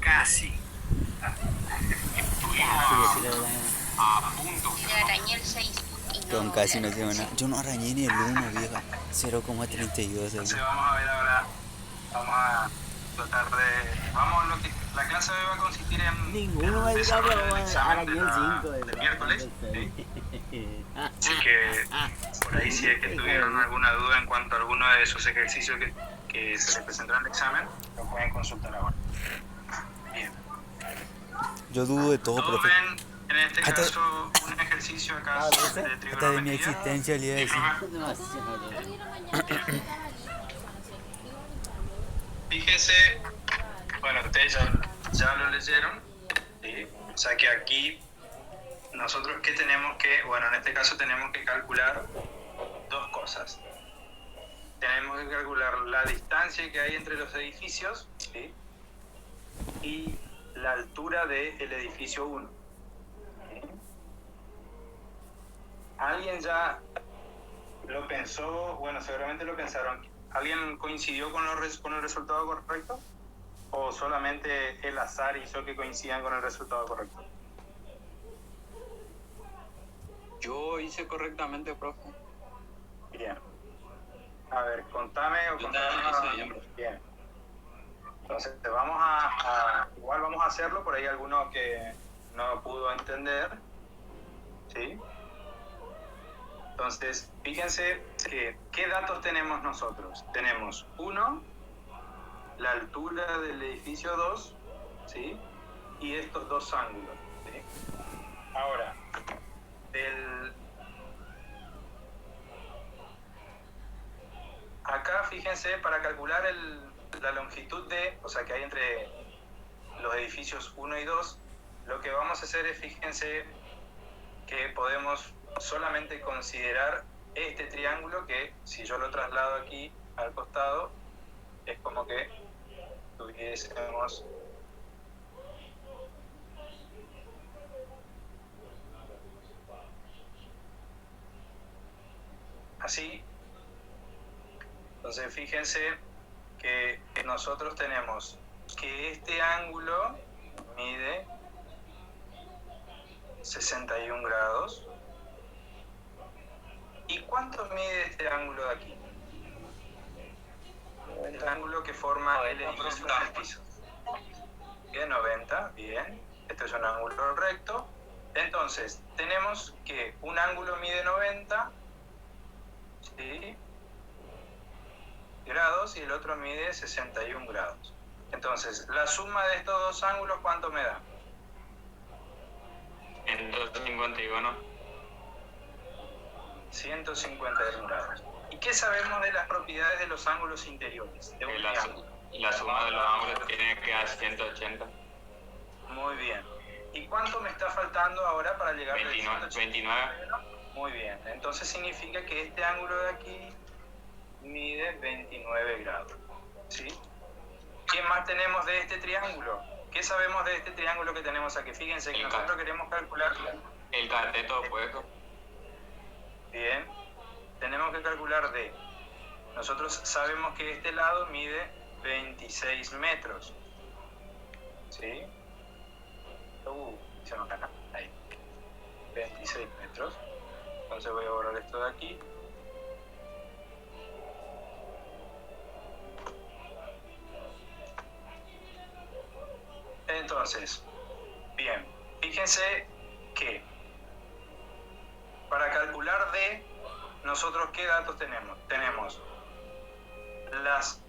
casi. Casi, decirle la A punto. Le arañé el 6 y Con no casi le no llevo nada. Yo no arañé ni el 1, vieja. 0,32 Entonces aquí. vamos a ver ahora, vamos a tratar de, vamos, la clase de hoy va a consistir en Ninguno el me diga, desarrollo pero del examen arañé el 5 del miércoles, ¿sí? Así que por ahí si es que Hijo tuvieron de- alguna duda en cuanto a alguno de esos ejercicios que se les presentará en el examen, lo pueden consultar ahora. Bien. Yo dudo de todo, Todos profe. ven en este Hasta- caso un ejercicio acá Ah, ¿ese? de Hasta de mi trigonometría. existencia le iba a Sí, decir. profe. Demasiado. Fíjese, bueno, ustedes ya lo leyeron, ¿sí? O sea que aquí nosotros que tenemos que, bueno, en este caso tenemos que calcular dos cosas. Tenemos que calcular la distancia que hay entre los edificios, ¿sí? Y la altura del edificio 1. ¿Sí? ¿Alguien ya lo pensó? Bueno, seguramente lo pensaron. ¿Alguien coincidió con el resultado correcto? ¿O solamente el azar hizo que coincidan con el resultado correcto? Yo hice correctamente, profe. Bien. A ver, contame o Yo contame. también hice bien. Bien. Entonces, igual vamos a hacerlo, por ahí alguno que no pudo entender, ¿sí? Entonces, fíjense que, ¿qué datos tenemos nosotros? Tenemos 1, la altura del edificio 2, ¿sí? Y estos dos ángulos, ¿sí? Ahora, acá, fíjense, para calcular la longitud o sea, que hay entre los edificios 1 y 2, lo que vamos a hacer es, fíjense, que podemos solamente considerar este triángulo que, si yo lo traslado aquí al costado, es como que tuviésemos así. Entonces, fíjense que nosotros tenemos que este ángulo mide 61 grados. ¿Y cuánto mide este ángulo de aquí? El ángulo que forma el edificio en el piso. Bien, 90, bien. Esto es un ángulo recto. Entonces, tenemos que un ángulo mide 90, ¿sí?, grados, y el otro mide 61 grados. Entonces, la suma de estos dos ángulos, ¿cuánto me da? 151. 151 grados. ¿Y qué sabemos de las propiedades de los ángulos interiores? De un triángulo. La suma de los ángulos tiene que dar 180. Muy bien. ¿Y cuánto me está faltando ahora para llegar al 29. Muy bien. Entonces significa que este ángulo de aquí mide 29 grados. ¿Sí? ¿Qué más tenemos de este triángulo? ¿Qué sabemos de este triángulo que tenemos aquí? Fíjense que nosotros queremos calcular el cateto opuesto. Bien. Tenemos que calcular nosotros sabemos que este lado mide 26 metros. ¿Sí? Se nos acá. Ahí. 26 metros. Entonces voy a borrar esto de aquí. Entonces, bien, fíjense que para calcular nosotros, ¿qué datos tenemos? Tenemos las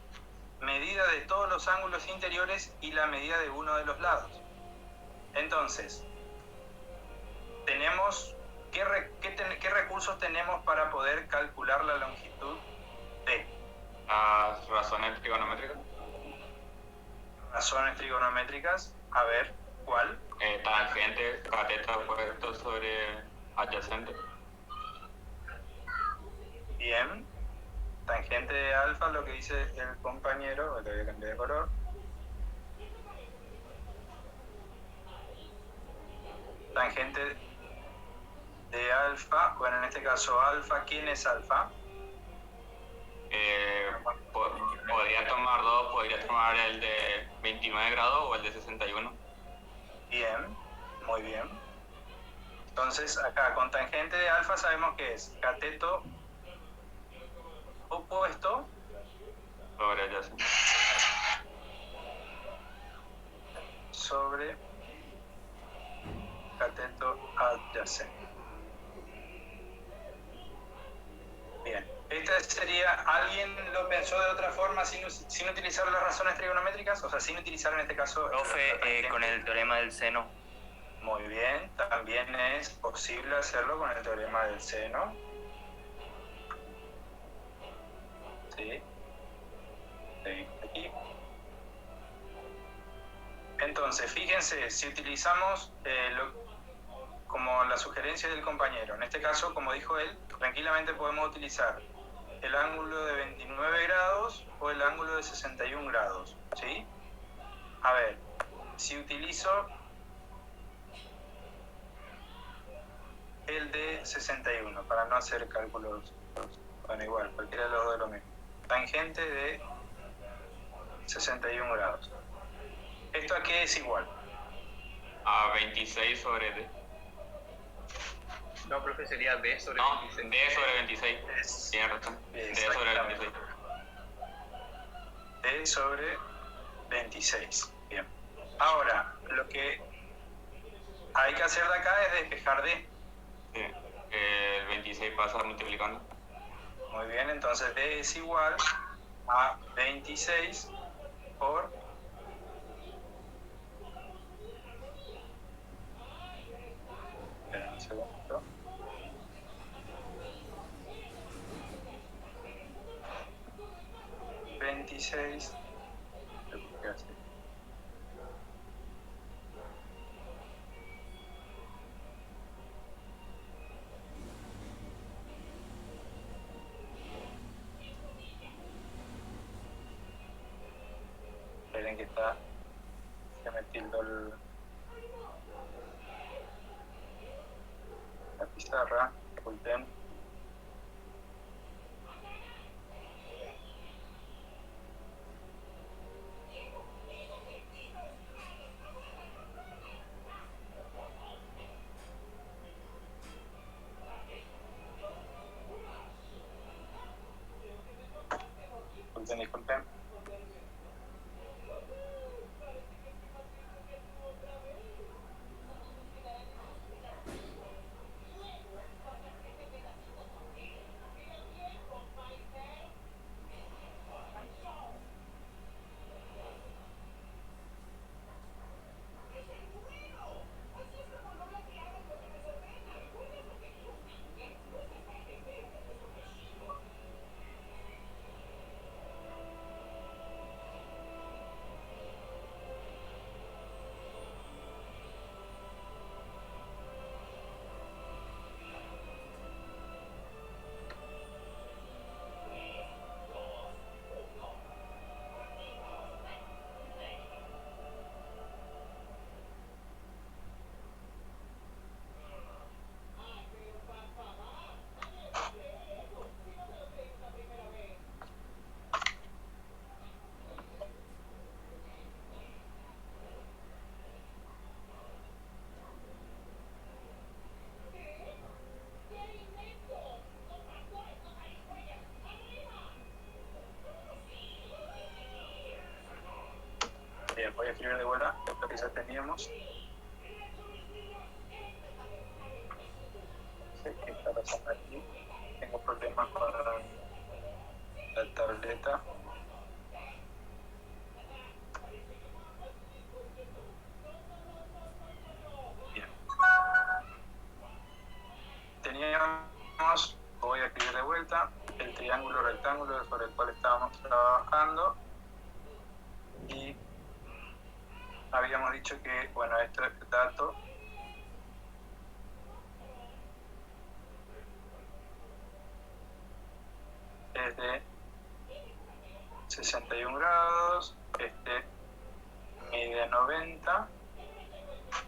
medidas de todos los ángulos interiores y la medida de uno de los lados. Entonces, tenemos ¿qué recursos tenemos para poder calcular la longitud de? Las razones trigonométricas. Razones trigonométricas, a ver, ¿cuál? Tangente, cateto opuesto sobre adyacente. Bien. Tangente de alfa, lo que dice el compañero, le voy a cambiar de color. Tangente de alfa, bueno, en este caso alfa, ¿quién es alfa? Podría tomar 2, podría tomar el de 29 grados o el de 61. Bien, muy bien. Entonces, acá, con tangente de alfa sabemos que es cateto opuesto Sobre adyacente. sobre cateto adyacente. Bien. Esta sería, ¿alguien lo pensó de otra forma sin utilizar las razones trigonométricas? O sea, sin utilizar en este caso... Profe, con el teorema del seno. Muy bien, también es posible hacerlo con el teorema del seno. Sí. Sí, aquí. Entonces, fíjense, si utilizamos como la sugerencia del compañero, en este caso, como dijo él, tranquilamente podemos utilizar el ángulo de 29 grados o el ángulo de 61 grados, ¿sí? A ver, si utilizo el de 61, para no hacer cálculos, bueno, igual, cualquiera de los dos es lo mismo. Tangente de 61 grados. ¿Esto a qué es igual? A 26 sobre D. No, profe, sería D sobre No, 26. D sobre 26. Tienes razón. D sobre 26. D sobre 26. Bien. Ahora, lo que hay que hacer de acá es despejar D. Sí. El 26 pasa multiplicando. Muy bien, entonces D es igual a 26 por... Espera un segundo. ¿26? ¿Qué hace? Esperen que está... Se me tildó la pizarra. Disculpen. Disculpen. Bien, voy a escribir de vuelta lo que ya teníamos. Sé que está pasando aquí. Tengo problemas con la tableta. Bien. Teníamos, voy a escribir de vuelta, el triángulo rectángulo sobre el cual estábamos trabajando. Y habíamos dicho que, bueno, este dato es de 61 grados, este mide 90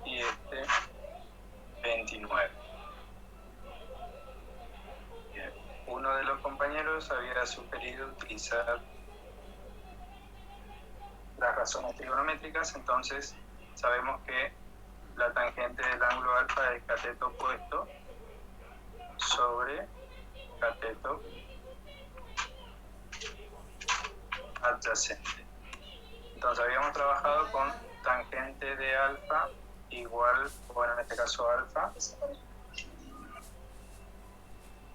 y este 29. Bien. Uno de los compañeros había sugerido utilizar las razones trigonométricas, entonces sabemos que la tangente del ángulo alfa es cateto opuesto sobre cateto adyacente. Entonces habíamos trabajado con tangente de alfa igual, bueno, en este caso alfa.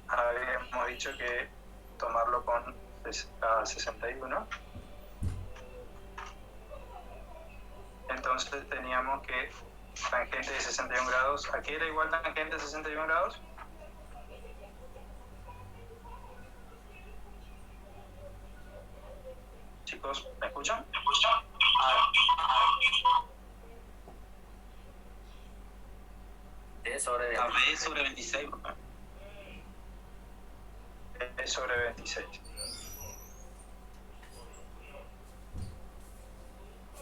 Habíamos dicho que tomarlo con 61. Entonces teníamos que tangente de 61 grados. ¿A qué era igual tangente de 61 grados? Chicos, ¿me escuchan? D sobre A B sobre 26, papá. Es sobre 26.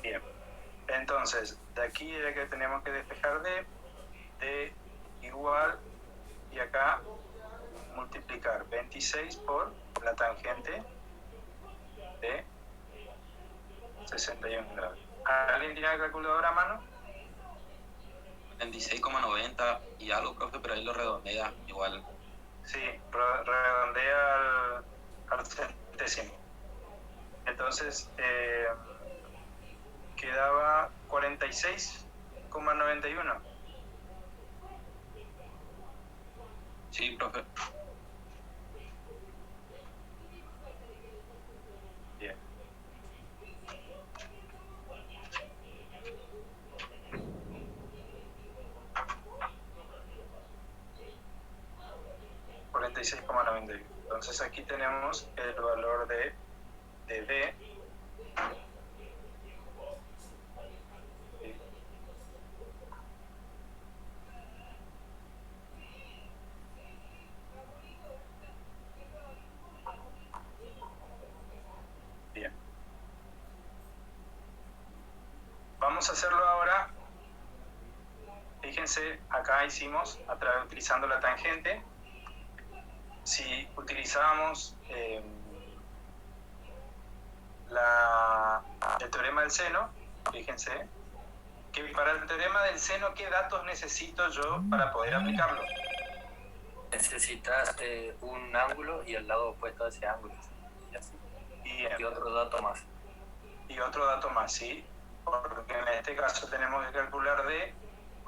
Bien. Entonces, de aquí es que tenemos que despejar D igual, y acá multiplicar 26 por la tangente de 61 grados. ¿Alguien tiene la calculadora a mano? 26,90 y algo, profe, pero ahí lo redondea igual. Sí, redondea al centésimo. Entonces, quedaba 46,91. Sí, profe. Bien. $46,91. Entonces aquí tenemos el valor de D. Bien. Vamos a hacerlo ahora. Fíjense, acá hicimos utilizando la tangente. Si utilizábamos el teorema del seno, fíjense que para el teorema del seno, ¿qué datos necesito yo para poder aplicarlo? necesitas un ángulo y el lado opuesto a ese ángulo. Y así. Bien. Y otro dato más. Y otro dato más, ¿sí? Porque en este caso tenemos que calcular D,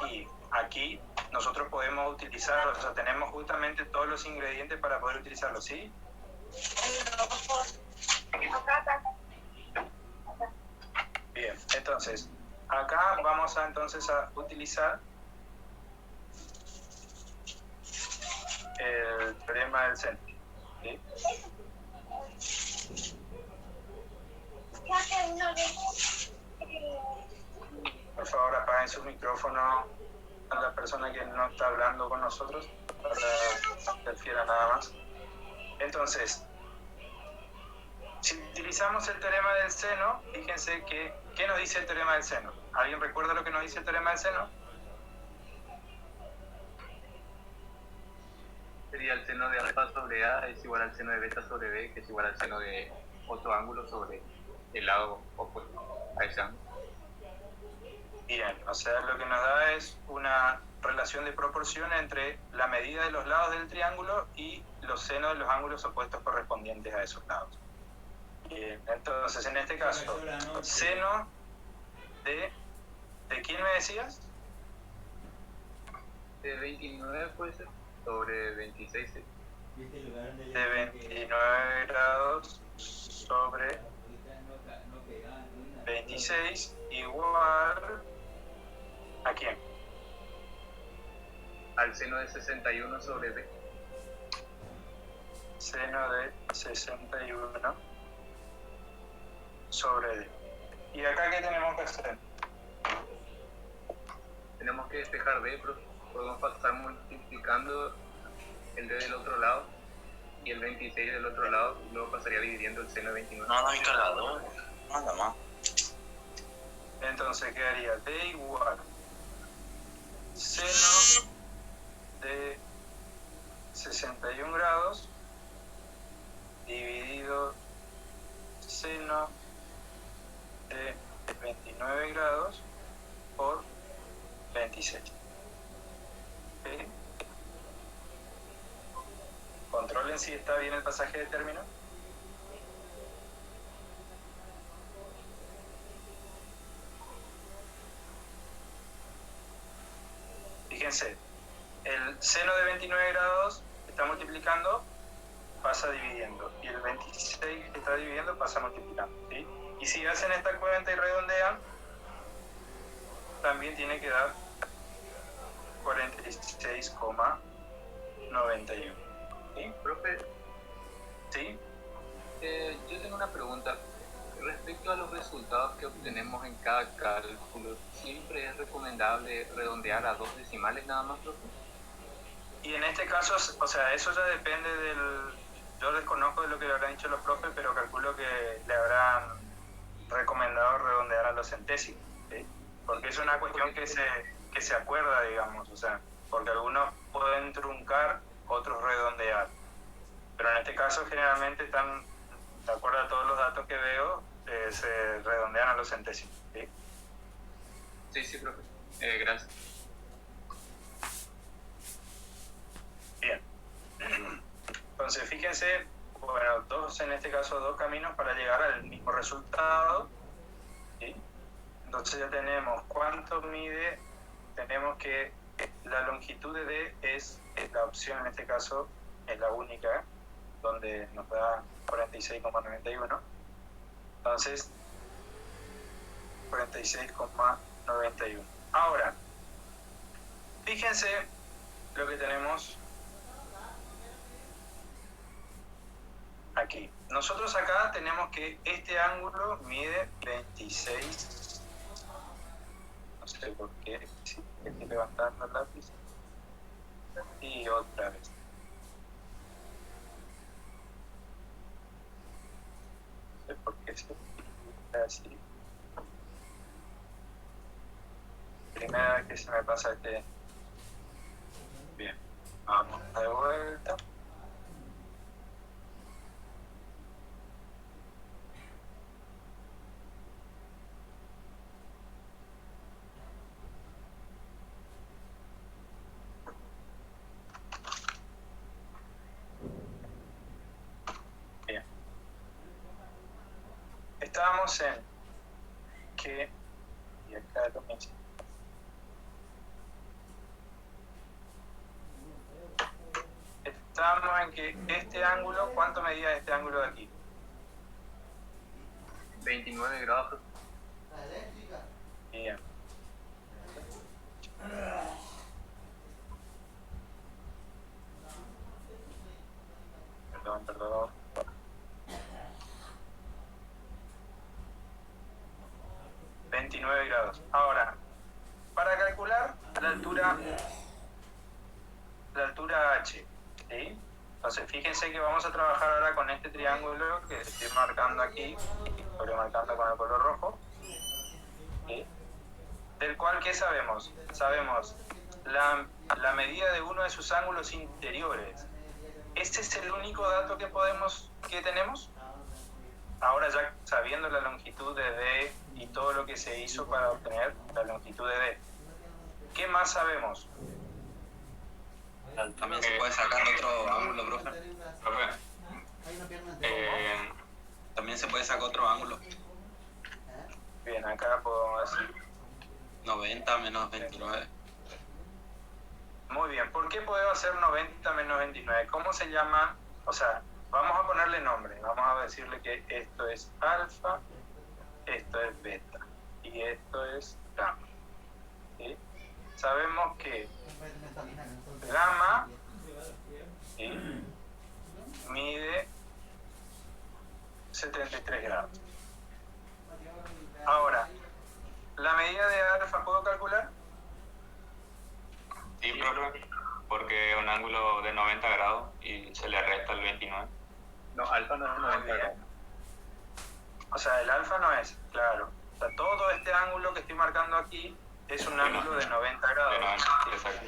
y aquí nosotros podemos utilizar, o sea, tenemos justamente todos los ingredientes para poder utilizarlo, ¿sí? Bien, entonces, acá vamos a utilizar el teorema del seno, ¿sí? Por favor, apaguen su micrófono a la persona que no está hablando con nosotros para que no interfiera nada más. Entonces, si utilizamos el teorema del seno, fíjense que, ¿qué nos dice el teorema del seno? ¿Alguien recuerda lo que nos dice el teorema del seno? Sería el seno de alfa sobre A es igual al seno de beta sobre B, que es igual al seno de otro ángulo sobre el lado opuesto a ese ángulo. Bien, o sea, lo que nos da es una relación de proporción entre la medida de los lados del triángulo y los senos de los ángulos opuestos correspondientes a esos lados. Bien, entonces en este caso, seno ¿de quién me decías? De 29 puede ser, sobre 26. De 29 grados sobre 26 igual ¿a quién? Al seno de 61 sobre B. Seno de 61 sobre D. ¿Y acá qué tenemos que hacer? Tenemos que despejar B, pero podemos pasar multiplicando el D del otro lado y el 26 del otro lado, y luego pasaría dividiendo el seno de 29. No, mi cargador. Nada más. Entonces quedaría D igual seno de 61 grados dividido seno de es 29 grados por 26. ¿Sí? Controlen si está bien el pasaje de término. Fíjense, el seno de 29 grados está multiplicando, pasa dividiendo, y el 26 que está dividiendo pasa multiplicando, ¿sí? Y si hacen esta cuenta y redondean, también tiene que dar 46,91. ¿Sí? Profe, ¿Sí? yo tengo una pregunta. Respecto a los resultados que obtenemos en cada cálculo, ¿siempre es recomendable redondear a 2 decimales nada más, profe? Y en este caso, o sea, eso ya depende del... Yo desconozco de lo que le habrán dicho los profes, pero calculo que le habrán recomendado redondear a los centésimos, ¿sí? Porque es una cuestión que se acuerda, digamos, o sea, porque algunos pueden truncar, otros redondear. Pero en este caso generalmente están, de acuerdo a todos los datos que veo, se redondean a los centésimos, ¿sí? Sí, profe. Gracias. Bien. Entonces, fíjense, bueno, en este caso, dos caminos para llegar al mismo resultado, ¿sí? Entonces ya tenemos cuánto mide, tenemos que la longitud de D es la opción, en este caso, es la única, donde nos da 46,91. Entonces, 46,91. Ahora, fíjense lo que tenemos aquí. Nosotros acá tenemos que este ángulo mide 26. No sé por qué, si estoy levantando el lápiz. Y otra vez. No sé por qué se así. Primera vez que se me pasa este. Bien, vamos de vuelta. Bien. Estábamos en que, y acá lo mencioné. Estábamos en que este ángulo, ¿cuánto medía este ángulo de aquí? 29 grados, profe. Bien. Perdón. 29 grados. Ahora, para calcular la altura H, ¿sí? Entonces, fíjense que vamos a trabajar ahora con este triángulo que estoy marcando aquí, estoy marcando con el color rojo, ¿sí? Del cual, ¿qué sabemos? Sabemos la medida de uno de sus ángulos interiores. ¿Este es el único dato que tenemos? Ahora ya sabiendo la longitud de D y todo lo que se hizo para obtener la longitud de D, ¿qué más sabemos? También se puede sacar otro ángulo, profe. Profe, También se puede sacar otro ángulo. Bien, acá podemos decir. 90 menos 29. Muy bien, ¿por qué podemos hacer 90 menos 29? ¿Cómo se llama? O sea, vamos a ponerle nombre, vamos a decirle que esto es alfa, esto es beta y esto es gamma, ¿sí? Sabemos que gamma, ¿sí?, mide 73 grados. Ahora, ¿la medida de alfa puedo calcular? sí, profe, porque es un ángulo de 90 grados y se le resta el 29. No, alfa no es 90 grados. O sea, el alfa no es, claro. O sea, todo este ángulo que estoy marcando aquí es un ángulo de 90 grados. De 90, exacto.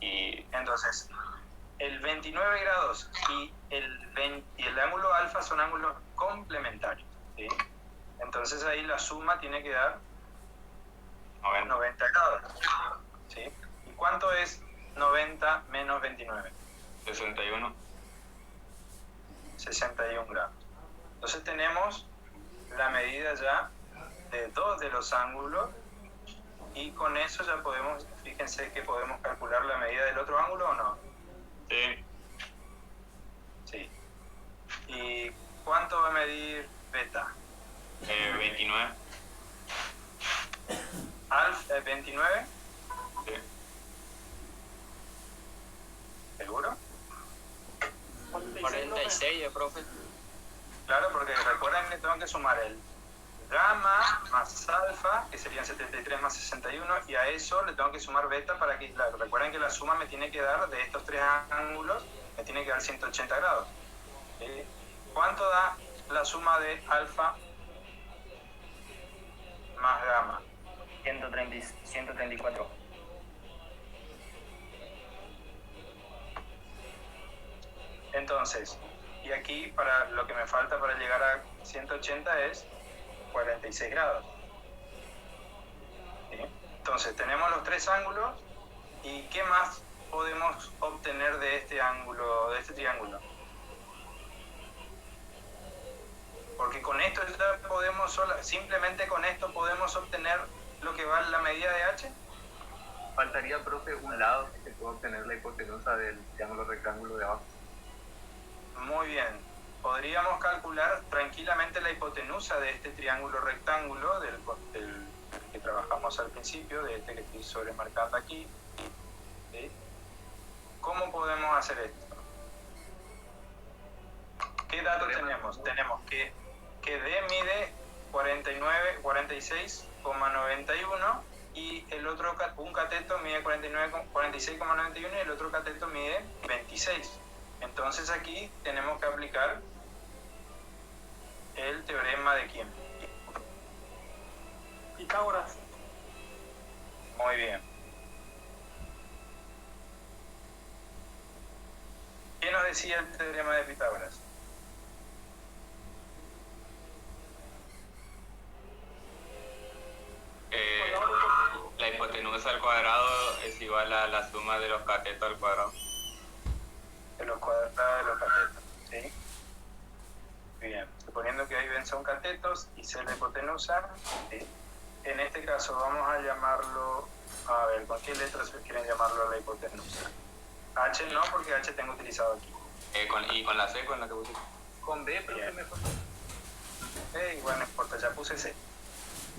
Y Entonces, el 29 grados y el ángulo alfa son ángulos complementarios, ¿sí? Entonces ahí la suma tiene que dar 90. 90 grados. ¿Sí? ¿Y cuánto es 90 menos 29? 61. 61 grados. Entonces tenemos la medida ya de dos de los ángulos y con eso ya podemos, fíjense que podemos calcular la medida del otro ángulo o no. Sí. Sí. ¿Y cuánto va a medir beta? 29. Alfa 29, Sí. ¿seguro? 46, profe. Claro, porque recuerden que tengo que sumar el gamma más alfa, que serían 73 más 61, y a eso le tengo que sumar beta para que, claro, recuerden que la suma me tiene que dar, de estos tres ángulos, me tiene que dar 180 grados. ¿Sí? ¿Cuánto da la suma de alfa más gamma? 134. Entonces, y aquí para lo que me falta para llegar a 180 es 46 grados. ¿Sí? Entonces, tenemos los tres ángulos y ¿qué más podemos obtener de este ángulo, de este triángulo? Porque con esto ya podemos, simplemente con esto podemos obtener lo que va la medida de h. Faltaría, profe, un lado que se pueda obtener la hipotenusa del triángulo rectángulo de abajo. Muy bien. Podríamos calcular tranquilamente la hipotenusa de este triángulo rectángulo del que trabajamos al principio, de este que estoy sobremarcando aquí. ¿Sí? ¿Cómo podemos hacer esto? ¿Qué datos tenemos? Tenemos que D mide 46,91 y el otro, un cateto mide 46,91 y el otro cateto mide 26. Entonces aquí tenemos que aplicar el teorema de quién. Pitágoras. Muy bien. ¿Qué nos decía el teorema de Pitágoras? La hipotenusa al cuadrado es igual a la suma de los catetos al cuadrado. De los cuadrados de los catetos. ¿Sí? Bien. Suponiendo que ahí ven son catetos y C la hipotenusa. ¿Sí? En este caso vamos a llamarlo, a ver, ¿con qué letras quieren llamarlo la hipotenusa? H no, porque H tengo utilizado aquí. Y con la C, con la que puse. Con B, profe, Bien. mejor. Igual no importa, ya puse C.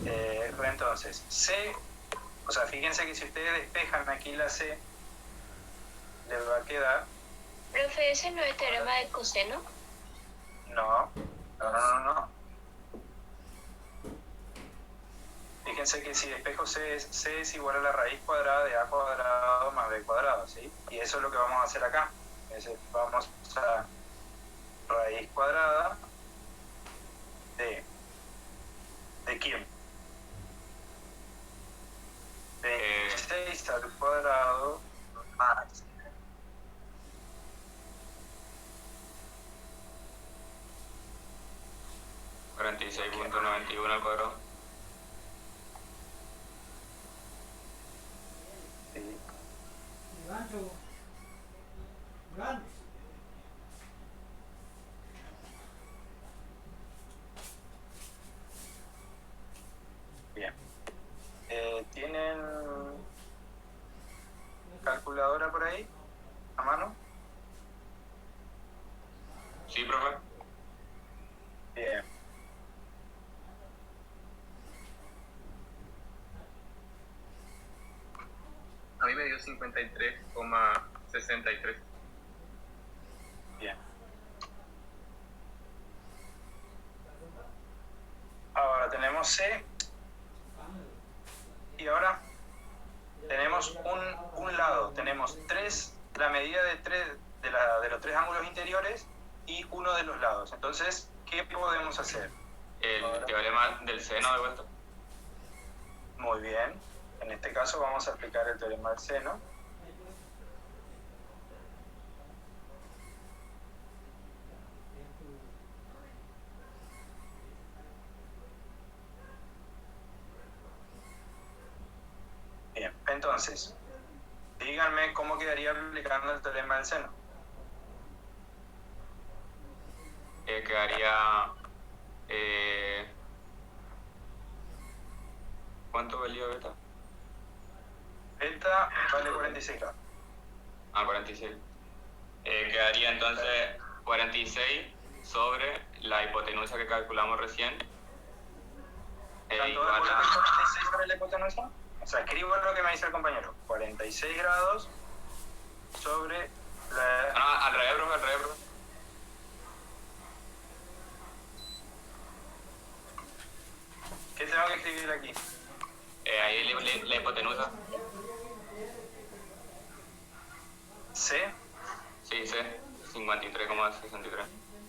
Entonces, C, o sea, fíjense que si ustedes despejan aquí la C, les va a quedar, Profe, ¿ese no es teorema de coseno? no. Fíjense que si despejo C es igual a la raíz cuadrada de A cuadrado más B cuadrado, ¿sí? Y eso es lo que vamos a hacer acá. Vamos a raíz cuadrada ¿de quién? 26 al cuadrado más 46,91 al cuadrado. sí, Gancho. Gancho. bien. ¿Tienen calculadora por ahí a mano? Sí, profe. Bien. A mí me dio 53,63. Bien. Ahora tenemos C y ahora tenemos un lado, tenemos la medida de los tres ángulos interiores y uno de los lados. Entonces, ¿qué podemos hacer? El teorema del seno de vuelta. Muy bien. En este caso vamos a aplicar el teorema del seno. Entonces, díganme cómo quedaría aplicando el teorema del seno. Quedaría... ¿cuánto valía beta? Beta vale 46 grados. 46. Quedaría entonces 46 sobre la hipotenusa que calculamos recién. ¿Están todos de Igual acuerdo a... con 46 sobre la hipotenusa? O sea, escribo lo que me dice el compañero. 46 grados sobre la... No, al revés, profe, al revés, profe. ¿Qué tengo que escribir aquí? Ahí la hipotenusa. C. Sí, sí, 53,63.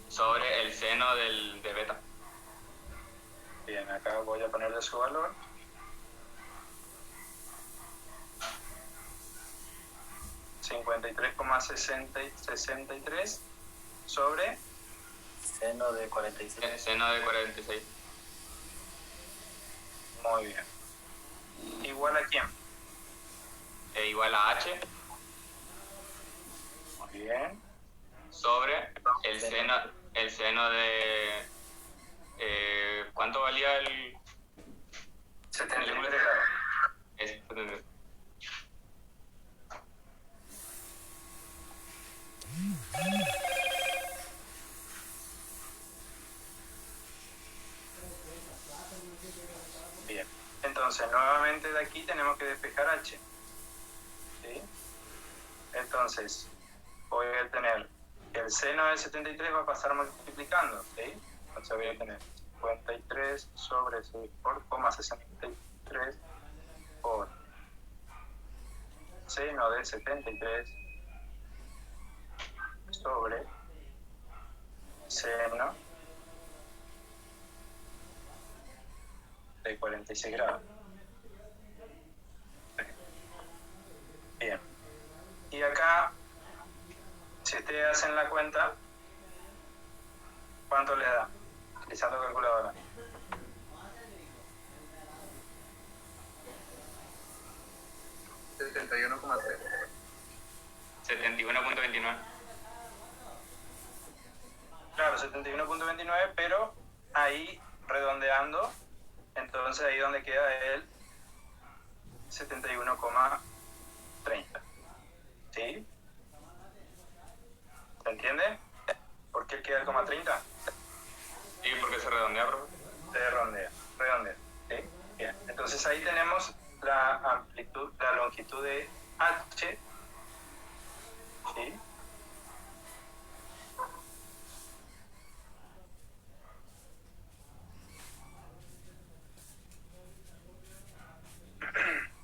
Sobre el seno de beta. Bien, acá voy a ponerle su valor. $53,63 sobre Seno de 46. Seno de 46. muy bien. ¿Igual a quién? Igual a H Muy bien. sobre el seno de... ¿cuánto valía el...? 73 grados. Es 73. Bien. Entonces, nuevamente de aquí tenemos que despejar H. ¿Sí? Entonces, voy a tener que el seno de 73 va a pasar multiplicando. ¿Sí? Entonces voy a tener 53 sobre 6 por 63 por seno de 73 sobre seno de 46 grados. Bien. Y acá, si ustedes hacen la cuenta, ¿cuánto les da? Utilizando calculadora. $71,3. 71,29. Claro, 71,29, pero ahí redondeando, entonces ahí donde queda el 71,30. ¿Sí? ¿Se entiende? ¿Por qué queda el coma 30? Sí, porque se redondea, profe. Se redondea. ¿Sí? Bien. Entonces ahí tenemos la amplitud, la longitud de H. ¿Sí?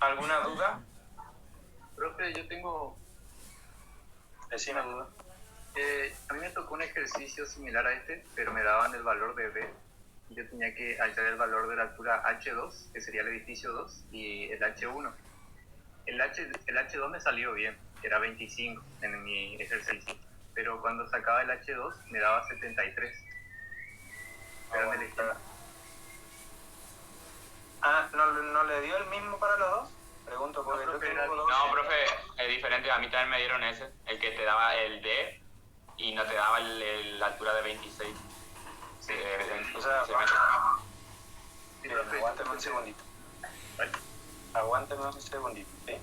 ¿Alguna duda? Profe, yo tengo Decime. una duda. A mí me tocó un ejercicio similar a este, pero me daban el valor de B. Yo tenía que hallar el valor de la altura H2, que sería el edificio 2, y el H1. El H2 me salió bien, era 25 en mi ejercicio, pero cuando sacaba el H2 me daba 73. Pero me elegí. ¿No le dio el mismo para los dos? Pregunto porque No, yo profe, tengo dos. No, profe, es diferente. A mí también me dieron ese, el que te daba el D y no te daba la altura de 26. Sí. O O sea, sea, Sí, bien, profe. aguánteme un segundito. Vale. Aguánteme un segundito, ¿sí?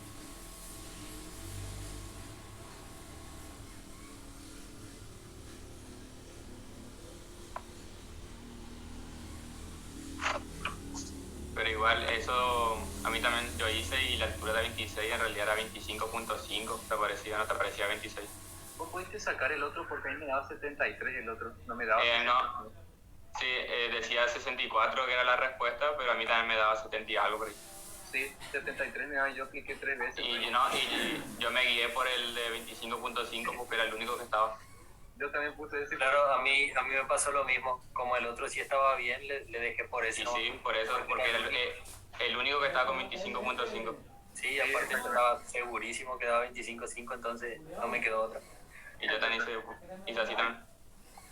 pero igual eso a mí también yo hice y la altura de 26 en realidad era 25,5. ¿Te parecía? ¿No te parecía 26? ¿Vos pudiste sacar el otro? Porque a mí me daba 73 y el otro no me daba. No. Sí, decía 64 que era la respuesta, pero a mí también me daba 70 y algo por ahí. Sí, 73 me daba, yo cliqué 3 veces. Y yo me guié por el de 25,5 porque era el único que estaba. Yo también puse ese. Claro, a mí me pasó lo mismo. Como el otro sí estaba bien, le dejé por eso. Y sí, por eso, porque era el único que estaba con 25,5. Sí, aparte yo estaba segurísimo que daba 25.5, entonces no me quedó otra. Y yo también hice así también.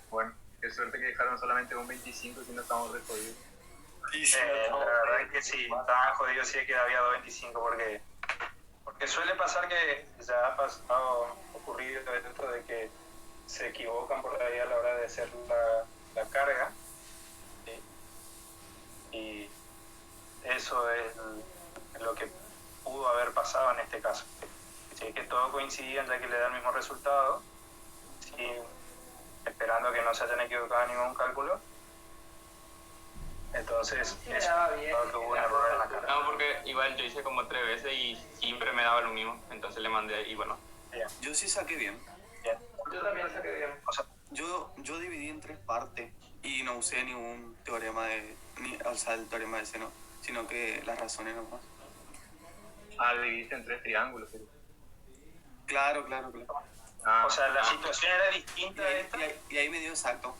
Bueno, qué suerte que dejaron solamente un 25, si no estamos re jodidos. La verdad es que sí, estaban jodidos sí que había 2.25 porque porque suele pasar que ya ha pasado, ocurrido esto de que se equivocan por ahí a la hora de hacer la carga, ¿sí? Y eso es lo que pudo haber pasado en este caso. Si es que todo coincidía ya que le da el mismo resultado, ¿sí? Esperando que no se hayan equivocado en ningún cálculo. Entonces, eso, creo que hubo un error en la carga. No, porque igual yo hice como 3 veces y siempre me daba lo mismo. Entonces le mandé y bueno. Bien, Yo sí saqué bien. bien. Yo también saqué bien. O sea, Yo dividí en 3 partes y no usé ningún teorema el teorema de seno, sino que las razones nomás. Ah, dividiste en 3 triángulos. ¿Sí? Claro. Ah, o sea, la situación era distinta de esta. Y ahí me dio exacto.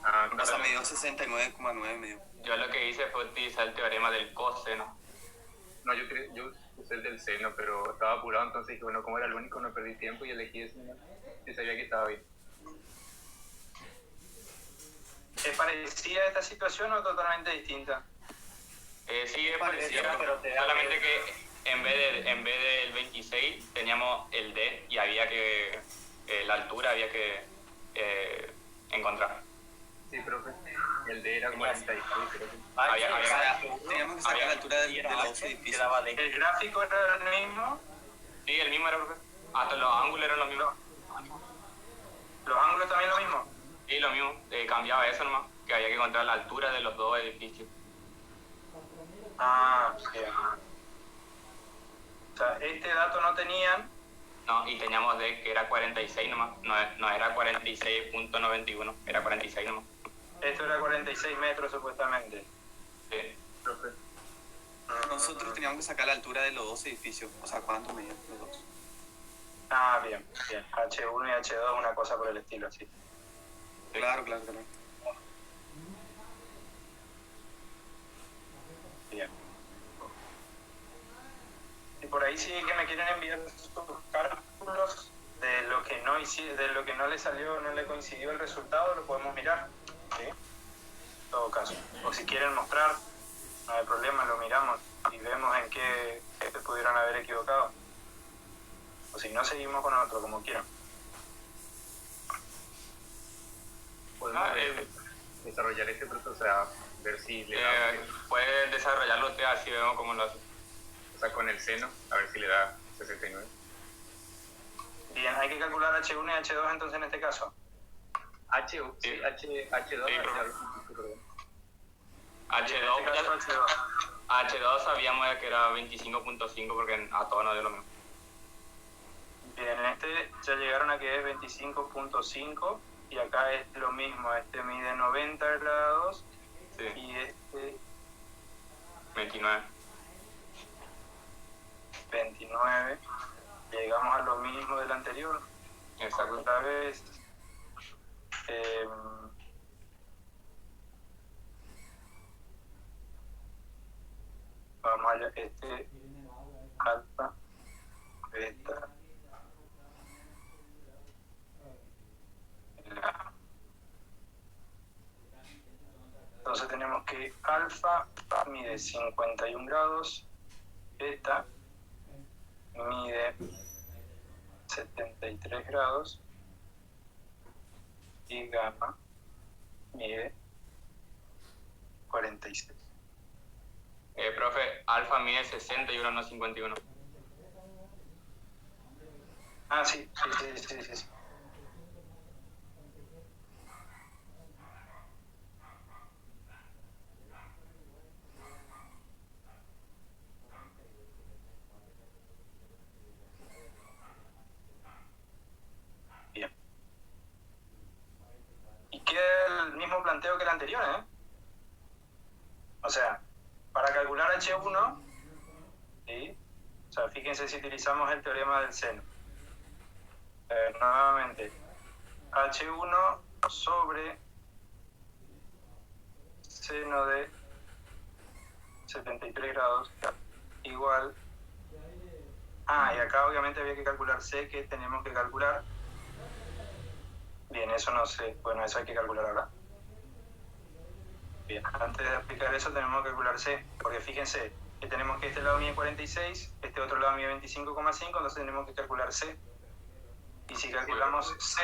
claro. O sea, me dio 69,9 me dio. Yo lo que hice fue utilizar el teorema del coseno. No, yo usé el del seno, pero estaba apurado, entonces dije, bueno, como era el único, no perdí tiempo y elegí ese. Y sabía que estaba bien. ¿Es parecida a esta situación o totalmente distinta? Sí, es parecida, pero te da solamente que en vez del 26 teníamos el D y había que, la altura había que encontrar. Sí, profe. El D era 46, creo que. Teníamos que sacar la altura de los edificios. ¿El gráfico era el mismo? Sí, el mismo era, profe. Hasta los ángulos eran los mismos. ¿Los ángulos también lo mismo? Sí, lo mismo, cambiaba eso nomás, que había que encontrar la altura de los dos edificios. Ah, bien. O sea, este dato no tenían. No, y teníamos D que era 46 nomás, no era 46.91, era 46 nomás. Esto era 46 metros supuestamente. Sí. Profe. Nosotros teníamos que sacar la altura de los 2 edificios. O sea, ¿cuánto medían los 2? Ah, bien. H1 y H2, una cosa por el estilo, sí. Claro. Bien. Y por ahí sí que me quieren enviar sus cálculos de lo que no de lo que no le salió, no le coincidió el resultado, lo podemos mirar, ¿sí? En todo caso. O si quieren mostrar, no hay problema, lo miramos y vemos en qué se pudieron haber equivocado. O si no, seguimos con otro, como quieran. Podemos desarrollar este proceso, o sea, ver si le da, Pueden desarrollarlo ustedes, así vemos cómo lo hacen. o sea, con el seno, a ver si le da 69. Bien, hay que calcular H1 y H2 entonces en este caso. H2, Sí. H2, Sí, profe. perdón. En este caso H2. H2 sabíamos que era 25.5 porque a todos nos dio lo mismo. Bien, en este ya llegaron a que es 25.5 y acá es lo mismo, este mide 90 grados Sí, y este 29. 29. Llegamos a lo mismo del anterior. Exacto. Otra vez. Vamos allá, este alfa, beta, la. Entonces tenemos que alfa mide 51 grados, beta mide 73 grados y gamma mide 46. Profe, alfa mide 60 y uno no 51. Ah, sí. Bien. Y queda el mismo planteo que el anterior, ¿eh? O sea, para calcular H1, ¿sí? O sea, fíjense si utilizamos el teorema del seno. Nuevamente, H1 sobre seno de 73 grados igual. Ah, y acá obviamente había que calcular C, que tenemos que calcular. Bien, eso no sé. Bueno, eso hay que calcular ahora. Bien, antes de aplicar eso tenemos que calcular C, porque fíjense, que tenemos que este lado mide 46, este otro lado mide 25,5, entonces tenemos que calcular C. Y si calculamos C,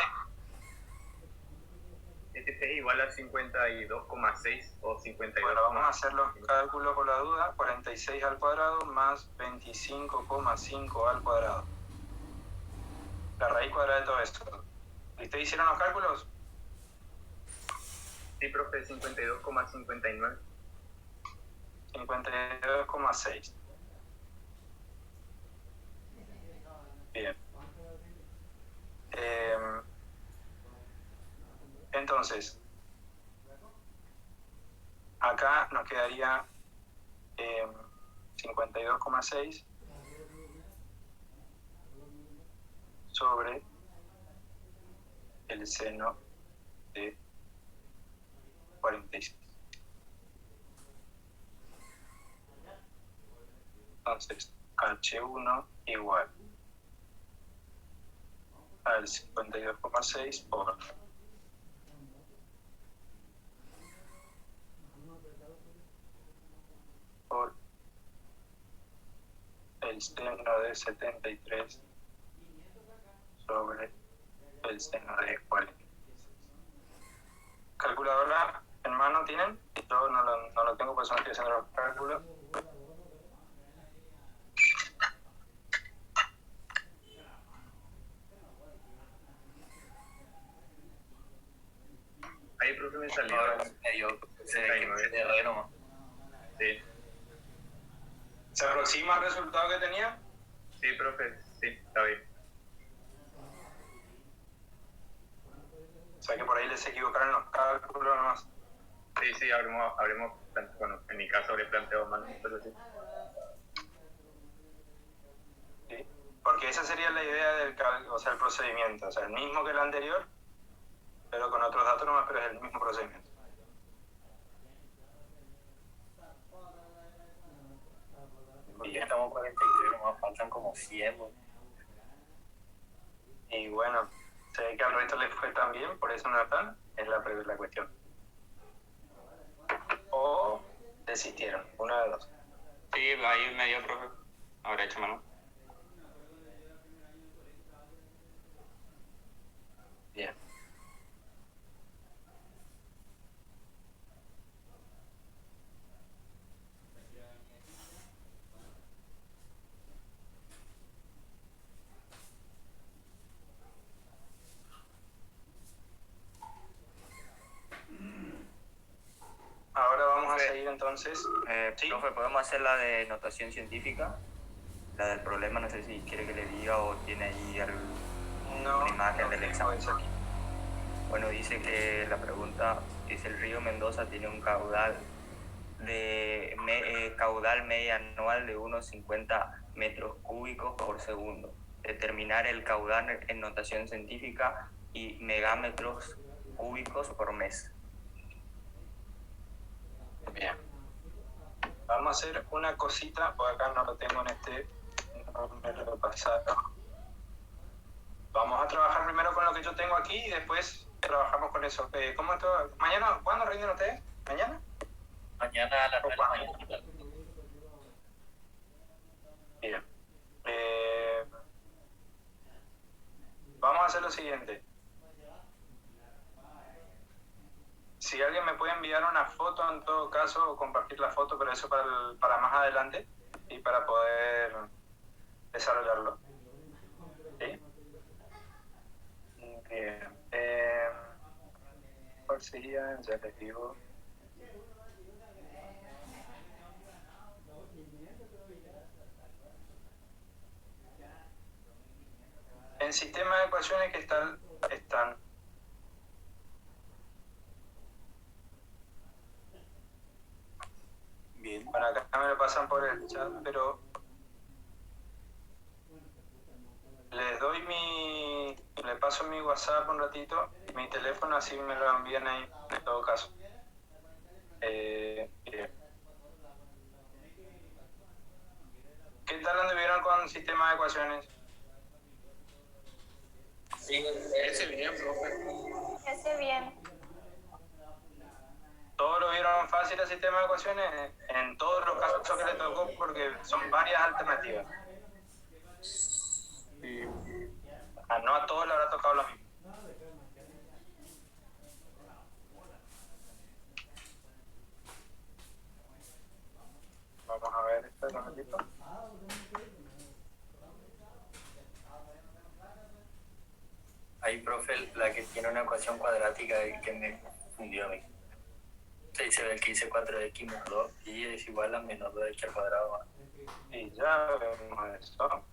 Este es igual a 52,6 o 52. bueno, vamos a hacer los cálculos por la duda. 46 al cuadrado más 25,5 al cuadrado. La raíz cuadrada de todo esto. ¿Ustedes hicieron los cálculos? Sí, profe, 52,59. 52,6. Bien. Entonces, acá nos quedaría 52,6 sobre el seno de 46. Entonces, H1 igual al 52,6 por el seno de 73 sobre el seno de 46. ¿Calculadora en mano tienen? Yo no lo tengo, por eso no estoy haciendo los cálculos. Ahí, profe, me salió medio 69. de nomás. Sí, ¿Se aproxima al resultado que tenía? sí, profe, sí, está bien. O sea que por ahí les equivocaron los cálculos nomás. Sí, bueno, en mi caso habré planteado mal, pero sí. ¿Sí? Porque esa sería la idea del o sea, el procedimiento. O sea, el mismo que el anterior, pero con otros datos nomás, pero es el mismo procedimiento. Porque estamos 43, nomás faltan como 100. Y bueno, se ve que al resto les fue tan bien, por eso no están, es la cuestión. O desistieron, una de dos. Sí, ahí medio, profe. Habrá hecho mano. Bien. Ahora vamos a seguir entonces. ¿Sí? Profe, ¿podemos hacer la de notación científica? La del problema, no sé si quiere que le diga o tiene ahí una imagen del examen. Aquí. Bueno, dice que la pregunta es: el río Mendoza tiene un caudal caudal medio anual de unos 50 metros cúbicos por segundo. Determinar el caudal en notación científica y megámetros cúbicos por mes. Bien. Vamos a hacer una cosita, porque acá no lo tengo en este, no me lo pasaron. Vamos a trabajar primero con lo que yo tengo aquí y después trabajamos con eso. ¿Cómo esto? ¿Mañana? ¿Cuándo rinden ustedes? ¿Mañana? Mañana a las 9 de la mañana. Bien. Vamos a hacer lo siguiente. Si alguien me puede enviar una foto, en todo caso, o compartir la foto, pero eso para más adelante y para poder desarrollarlo. ¿Sí? Bien. ¿Cuál sería? Ya les digo. En sistema de ecuaciones que están Bien. bueno, acá me lo pasan por el chat, pero le paso mi WhatsApp un ratito, mi teléfono, así me lo envían ahí en todo caso. Bien. ¿Qué tal anduvieron con sistema de ecuaciones? Sí, ese bien, profe. Ese bien. ¿Todos lo vieron fácil el sistema de ecuaciones? en todos los casos que le tocó, porque son varias alternativas. No a todos le habrá tocado lo mismo. Vamos a ver esto un momentito. Ahí, profe, la que tiene una ecuación cuadrática es que me fundió a mí. Ahí se ve que hice 4x menos 2 y es igual a menos 2x al cuadrado. Y ya vemos eso.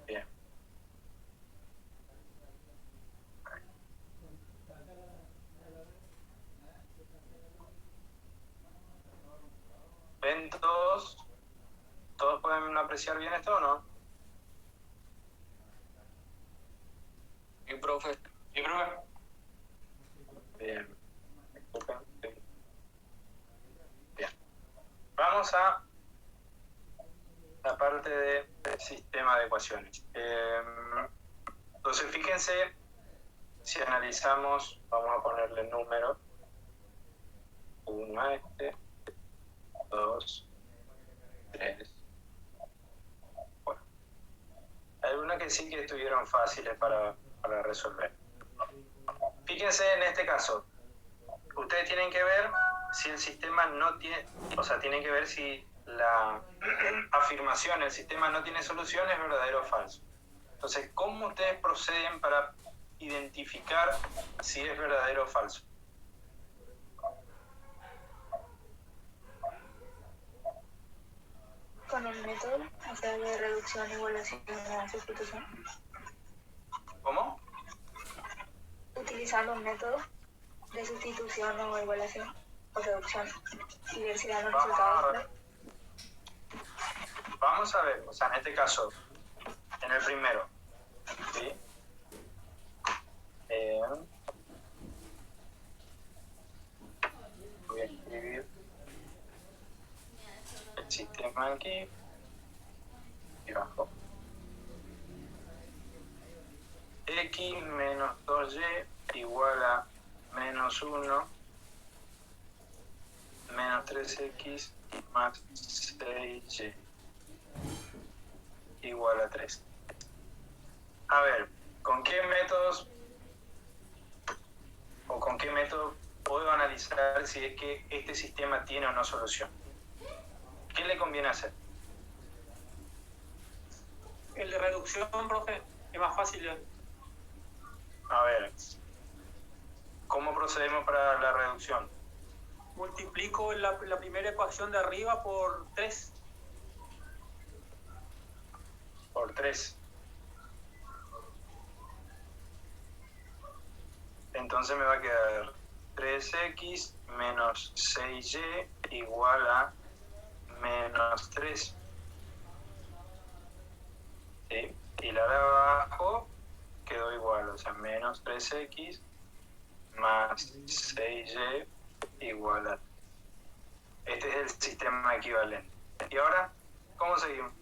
Bien. ¿Ven todos? ¿Todos pueden apreciar bien esto o no? Y profe, ¿Sí, profe? Bien. Disculpen. Bien. Vamos a la parte de sistema de ecuaciones. Entonces, fíjense, si analizamos, vamos a ponerle número 1 a este, 2, 3, 4. Hay algunas que sí que estuvieron fáciles para resolver. Fíjense en este caso, ustedes tienen que ver si el sistema no tiene, o sea, tienen que ver si la afirmación, el sistema no tiene solución, es verdadero o falso. Entonces, ¿cómo ustedes proceden para identificar si es verdadero o falso? Con el método, o sea, de reducción, igualación o sustitución. ¿Cómo? Utilizando un método de sustitución o igualación o reducción y ver si dan los Vamos a resultados. ver. Vamos a ver, o sea, en este caso, en el primero, ¿sí? Voy a escribir el sistema aquí y bajo. X menos 2y igual a menos 1 menos 3x más 6y igual a 3. A ver, ¿con qué métodos o con qué método puedo analizar si es que este sistema tiene o no solución? ¿Qué le conviene hacer? El de reducción, profe, es más fácil. A ver, ¿cómo procedemos para la reducción? Multiplico la primera ecuación de arriba por 3. Por 3. Entonces me va a quedar 3x menos 6y igual a menos 3. ¿Sí? Y la de abajo quedó igual, o sea, menos 3x más 6y igual a... Este es el sistema equivalente. ¿Y ahora cómo seguimos?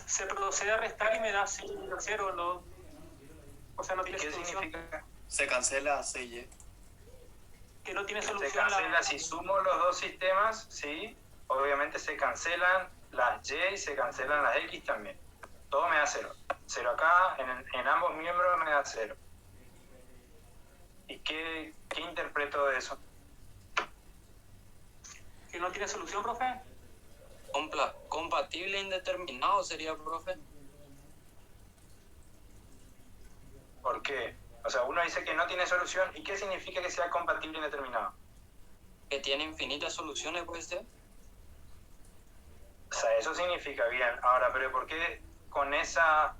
Se procede a restar y me da 0, ¿no? O sea, no tiene ¿Qué solución. significa? Se cancela CY. Que no tiene Se solución. cancela, si sumo los dos sistemas, sí, obviamente se cancelan las y y se cancelan las x también. Todo me da 0. 0 acá, en ambos miembros me da 0. ¿Y qué interpreto de eso? Que no tiene solución, profe. Compatible indeterminado sería, profe. ¿Por qué? O sea, uno dice que no tiene solución. ¿Y qué significa que sea compatible indeterminado? Que tiene infinitas soluciones, puede ser. O sea, eso significa bien. Ahora, pero ¿por qué con esa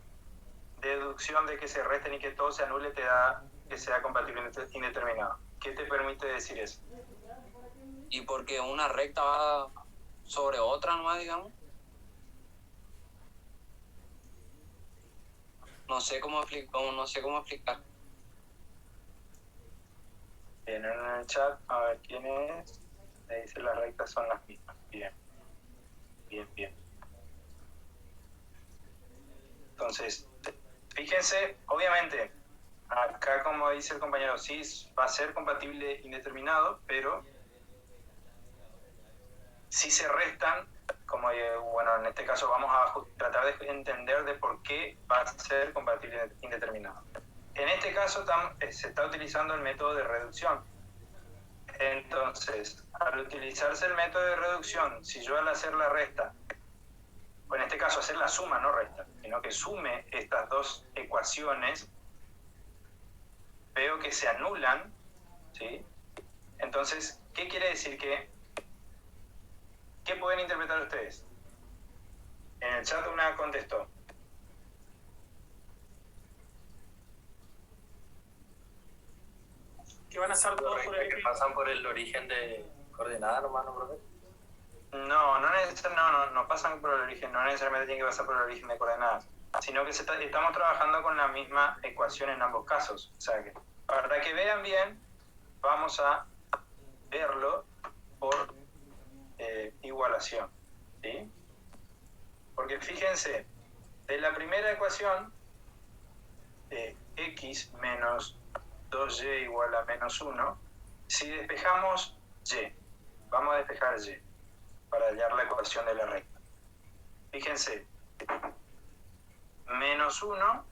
deducción de que se resten y que todo se anule te da que sea compatible indeterminado? ¿Qué te permite decir eso? Y porque una recta va sobre otra nomás, digamos. No sé cómo explicar. Tienen en el chat, a ver quién es. Me dice las rectas son las mismas. Bien. Entonces, fíjense, obviamente, acá como dice el compañero, sí va a ser compatible indeterminado, pero si se restan, como bueno, en este caso vamos a tratar de entender de por qué va a ser compatible indeterminado. En este caso se está utilizando el método de reducción. Entonces, al utilizarse el método de reducción, si yo al hacer la resta, o en este caso hacer la suma, no resta, sino que sume estas dos ecuaciones, veo que se anulan, ¿sí? Entonces, ¿qué quiere decir? ¿Qué pueden interpretar ustedes? En el chat una contestó. Que van a ser todos por el Que pasan por el origen de coordenada nomás, ¿no, profe? No pasan por el origen, no necesariamente tienen que pasar por el origen de coordenadas, sino que estamos trabajando con la misma ecuación en ambos casos. O sea que, para que vean bien, vamos a verlo por igualación, ¿sí? Porque fíjense, de la primera ecuación, x menos 2y igual a menos 1, si despejamos y, vamos a despejar y para hallar la ecuación de la recta. Fíjense, menos 1,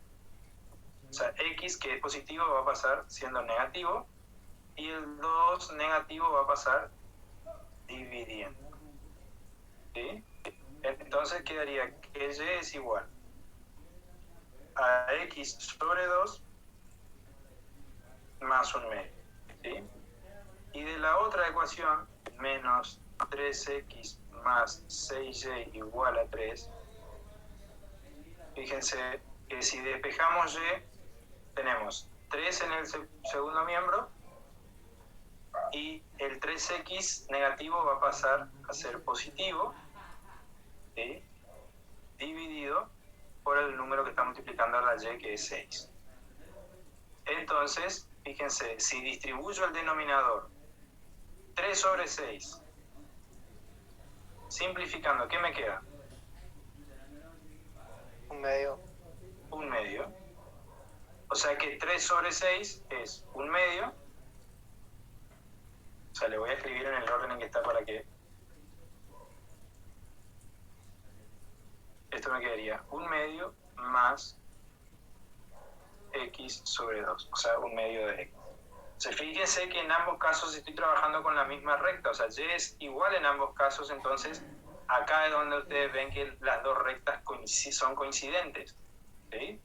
o sea, x que es positivo va a pasar siendo negativo, y el 2 negativo va a pasar dividiendo. ¿Sí? Entonces quedaría que y es igual a x sobre 2 más un medio. ¿Sí? Y de la otra ecuación, menos 3x más 6y igual a 3, fíjense que si despejamos y, tenemos 3 en el segundo miembro, y el 3x negativo va a pasar a ser positivo, ¿sí? Dividido por el número que está multiplicando a la y, que es 6. Entonces, fíjense, si distribuyo el denominador 3 sobre 6, simplificando, ¿qué me queda? Un medio. Un medio. O sea que 3 sobre 6 es un medio. O sea, le voy a escribir en el orden en que está para que... Esto me quedaría un medio más x sobre 2. O sea, un medio de x. O sea, fíjense que en ambos casos estoy trabajando con la misma recta. O sea, y es igual en ambos casos. Entonces, acá es donde ustedes ven que las dos rectas son coincidentes. ¿Sí?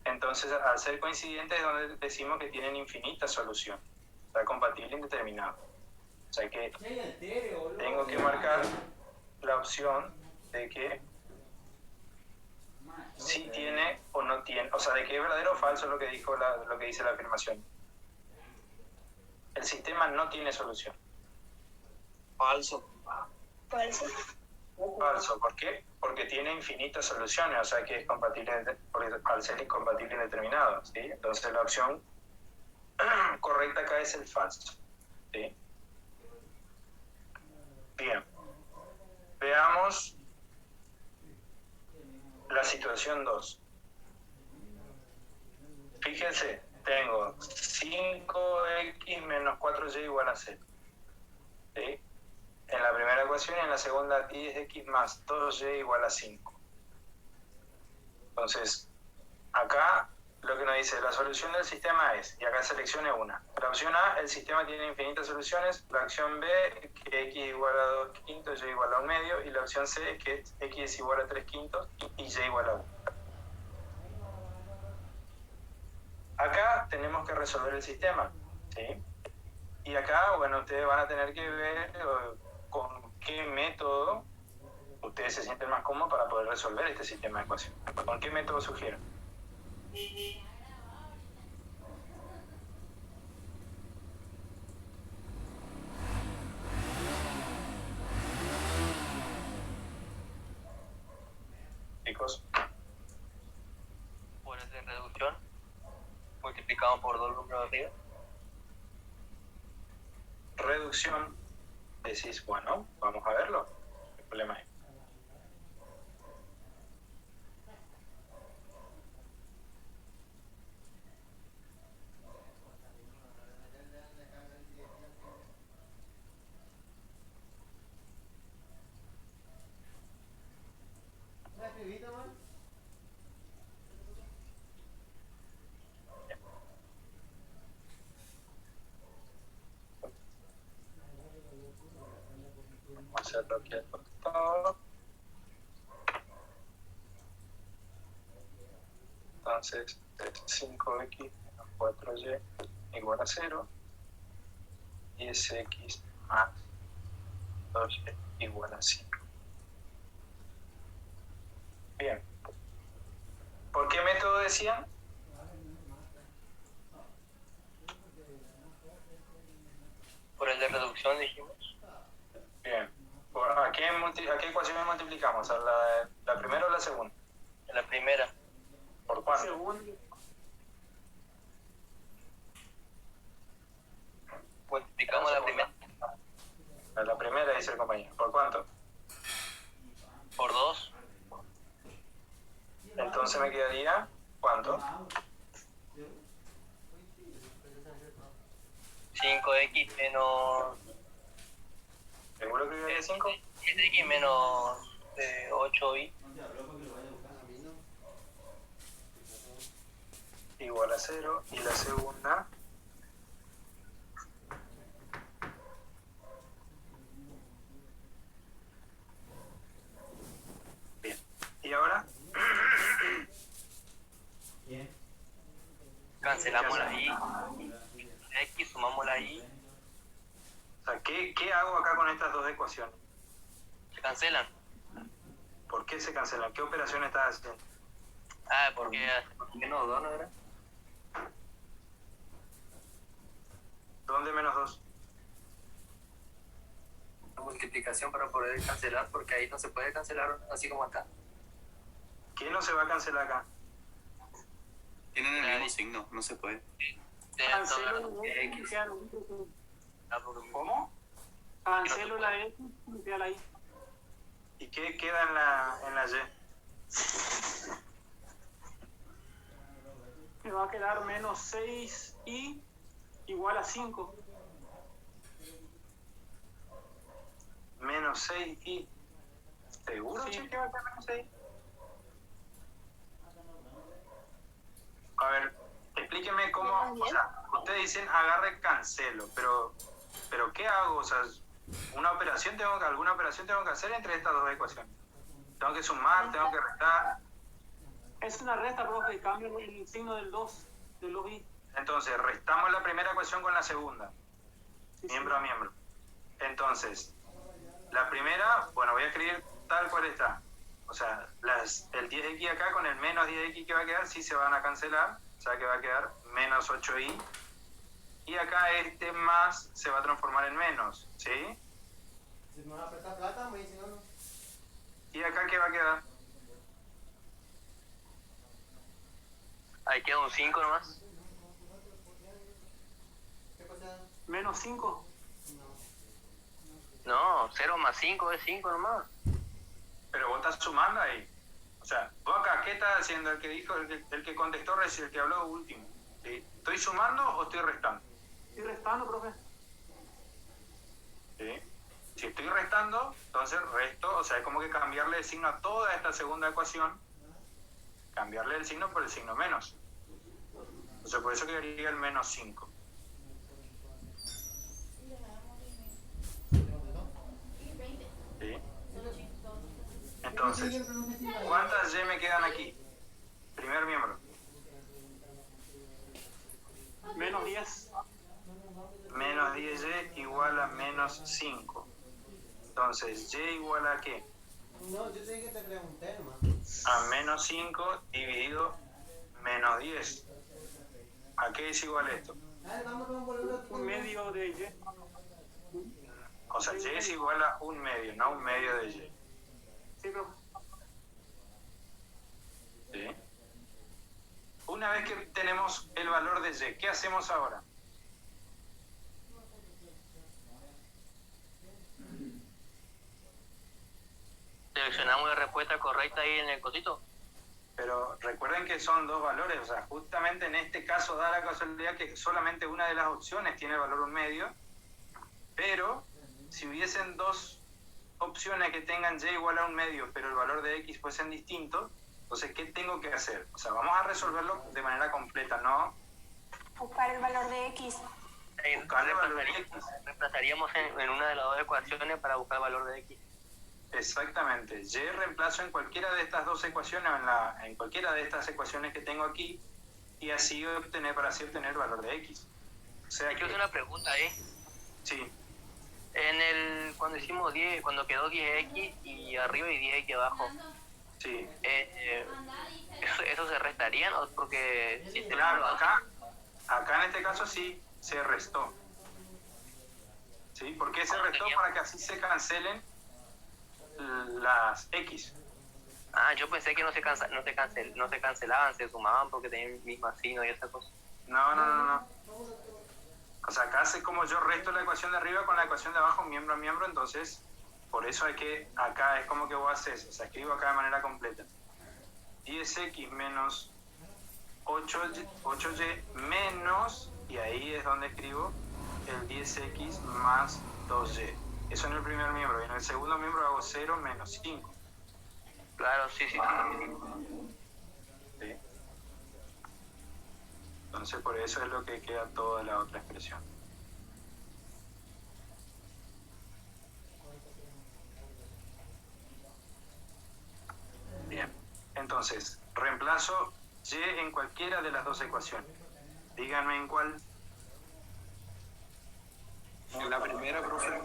Entonces, al ser coincidentes es donde decimos que tienen infinita solución. Está compatible indeterminado. O sea que tengo que marcar la opción de que sí tiene o no tiene, o sea, de que es verdadero o falso lo que dice la afirmación. El sistema no tiene solución. Falso. Falso, ¿por qué? Porque tiene infinitas soluciones, o sea que es compatible al ser incompatible indeterminado, ¿sí? Entonces la opción correcta acá es el falso, ¿sí? Bien, veamos la situación 2. Fíjense, tengo 5x menos 4y igual a 0, ¿sí? En la primera ecuación y en la segunda 10x más 2y igual a 5. Entonces, acá lo que nos dice la solución del sistema es, y acá seleccione una. La opción A, el sistema tiene infinitas soluciones. La opción B, que x igual a 2 quintos, y igual a 1 medio. Y la opción C, que x es igual a 3 quintos y y igual a 1. Acá tenemos que resolver el sistema, ¿sí? Y acá, bueno, ustedes van a tener que ver con qué método ustedes se sienten más cómodos para poder resolver este sistema de ecuación. ¿Con qué método sugieren? Chicos, multiplicamos por 2 números de arriba. Reducción, decís, bueno, vamos a verlo. ¿Qué problema hay? Vamos a hacerlo aquí al costado. Entonces, 5x menos 4y igual a 0. 10x más 2y igual a 5. Bien. ¿Por qué método decían? Por el de reducción dijimos. Bien. ¿A qué ecuación multiplicamos? ¿A la primera o la segunda? En la primera. ¿Por cuánto? Segundo. Multiplicamos la primera. A la primera dice el compañero. ¿Por cuánto? Por 2. Entonces me quedaría, ¿cuánto? 5x menos... ¿Seguro que quedaría 5? 7x menos 8y. Igual a 0. Y la segunda... Bien. ¿Y ahora? Cancelamos la y. X, sumamos la y. O sea, ¿qué hago acá con estas dos ecuaciones? Se cancelan. ¿Por qué se cancelan? ¿Qué operación estás haciendo? Ah, porque menos 2 no era. ¿Dónde menos 2? La multiplicación para poder cancelar, porque ahí no se puede cancelar así como acá. ¿Qué no se va a cancelar acá? Tienen el mismo signo, no se puede. Cancelo la X. ¿Cómo? Cancelo la X y queda la Y. ¿Y qué queda en la Y? Me va a quedar menos 6y igual a 5. Menos 6y. ¿Seguro Sí. che, que va a quedar menos 6? A ver, explíqueme cómo, o sea, ustedes dicen agarre cancelo, pero ¿qué hago? O sea, alguna operación tengo que hacer entre estas dos ecuaciones. Tengo que sumar, tengo que restar. Es una resta, profe, cambio el signo del 2, del 2y. Entonces, restamos la primera ecuación con la segunda, Sí, miembro a miembro. Entonces, la primera, bueno, voy a escribir tal cual está. O sea, el 10x acá con el menos 10x que va a quedar, sí se van a cancelar. O sea que va a quedar menos 8y. Y acá este más se va a transformar en menos, ¿sí? Si me van a prestar plata, me dicen no. ¿Y acá qué va a quedar? Ahí queda un 5 nomás. ¿Qué cosa? Menos 5. No, 0 más 5 es 5 nomás. Pero vos estás sumando ahí. O sea, vos acá, ¿qué estás haciendo? El que dijo, el que contestó recién, el que habló último. ¿Sí? ¿Estoy sumando o estoy restando? Estoy restando, profe. ¿Sí? Si estoy restando, entonces resto, o sea, es como que cambiarle el signo a toda esta segunda ecuación, cambiarle el signo por el signo menos. O sea, por eso quedaría el menos 5. ¿Sí? Entonces, ¿cuántas y me quedan aquí? Primer miembro. Menos 10. Menos 10y igual a menos 5. Entonces, y igual a ¿qué? No, yo sé que te pregunté nomás. A menos 5 dividido menos 10. ¿A qué es igual esto? A ver, vamos a volver Un medio de Y. O sea, y es igual a un medio, no un medio de y. Sí, profe. ¿Sí? una vez que tenemos el valor de y, ¿qué hacemos ahora? Seleccionamos la respuesta correcta ahí en el cosito. Pero recuerden que son dos valores, o sea, justamente en este caso da la casualidad que solamente una de las opciones tiene el valor 1/2, pero si hubiesen dos opciones que tengan y igual a 1/2, pero el valor de x fuesen distintos, entonces, ¿qué tengo que hacer? O sea, vamos a resolverlo de manera completa, ¿no? Buscar el valor de x. Buscar el valor de x. Reemplazaríamos en una de las dos ecuaciones para buscar el valor de x. Exactamente. Y reemplazo en cualquiera de estas dos ecuaciones, en cualquiera de estas ecuaciones que tengo aquí, y así obtener el valor de x. O sea, quiero hacer una pregunta ahí. Sí. Cuando hicimos 10, cuando quedó 10x y arriba y 10x abajo. Sí. ¿Eso se restarían o porque si claro, acá en este caso sí se restó. ¿Sí? ¿Por qué se restó? Para que así se cancelen las x. Yo pensé que no se cancelaban, se sumaban porque tenían el mismo signo y esa cosa. No. O sea, acá hace como yo resto la ecuación de arriba con la ecuación de abajo, miembro a miembro, entonces por eso hay que, acá es como que vos haces, o sea, escribo acá de manera completa. 10x menos 8y menos, y ahí es donde escribo el 10x más 2y. Eso en el primer miembro, y en el segundo miembro hago 0 menos 5. Claro, sí. ¿Sí? Entonces por eso es lo que queda toda la otra expresión. Bien, entonces reemplazo y en cualquiera de las dos ecuaciones. Díganme en cuál. En la primera, profe.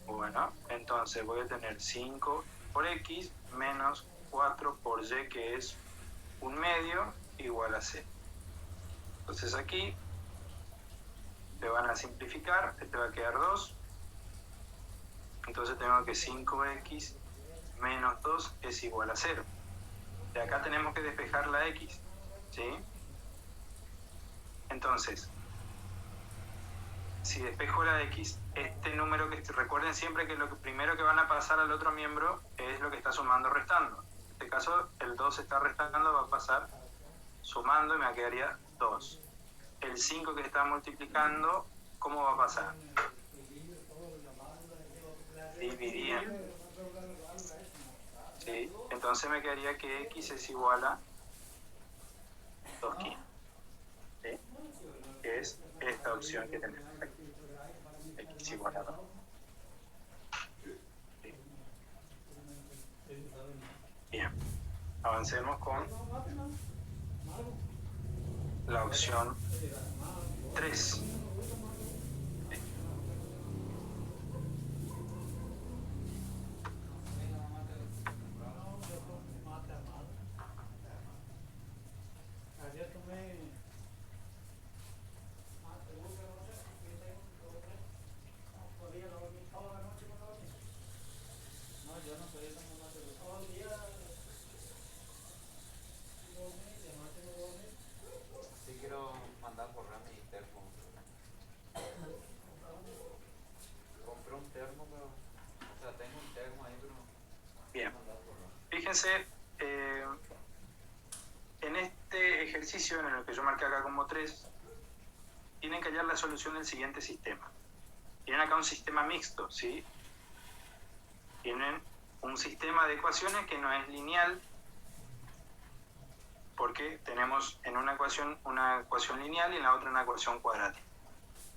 Bueno, entonces voy a tener 5 por x menos 4 por y, que es 1/2, igual a c. Entonces aquí te van a simplificar, te va a quedar 2. Entonces tengo que 5x menos 2 es igual a 0. De acá tenemos que despejar la x, ¿sí? Entonces, si despejo la x, este número que recuerden siempre que lo primero que van a pasar al otro miembro es lo que está sumando o restando. En este caso, el 2 está restando, va a pasar sumando y me quedaría 2. El 5 que está multiplicando, ¿cómo va a pasar? Dividiendo. ¿Sí? Entonces me quedaría que x es igual a 2/5. ¿Sí? Que es esta opción que tenemos aquí. X igual a 2. ¿Sí? Bien. Avancemos con la opción 3. Sí quiero mandar correr mi termo. Compré un termo, pero... O sea, tengo un termo ahí, pero... Bien. Fíjense, en este ejercicio en el que yo marqué acá como 3, tienen que hallar la solución del siguiente sistema. Tienen acá un sistema mixto, ¿sí? Tienen un sistema de ecuaciones que no es lineal, porque tenemos en una ecuación lineal y en la otra una ecuación cuadrática.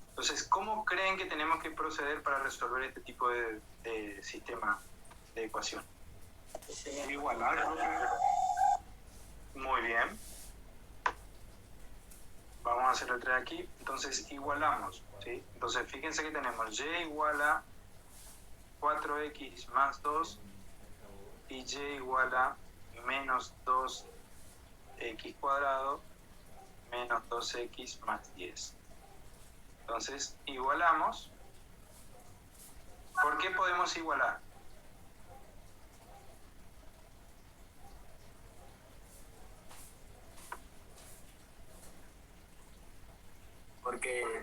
Entonces, ¿cómo creen que tenemos que proceder para resolver este tipo de sistema de ecuación? Igualar. Muy bien. Vamos a hacer el 3 aquí. Entonces, igualamos, ¿sí? Entonces, fíjense que tenemos y igual a 4x más 2 y y igual a menos 2x cuadrado menos 2x más 10. Entonces, igualamos. ¿Por qué podemos igualar?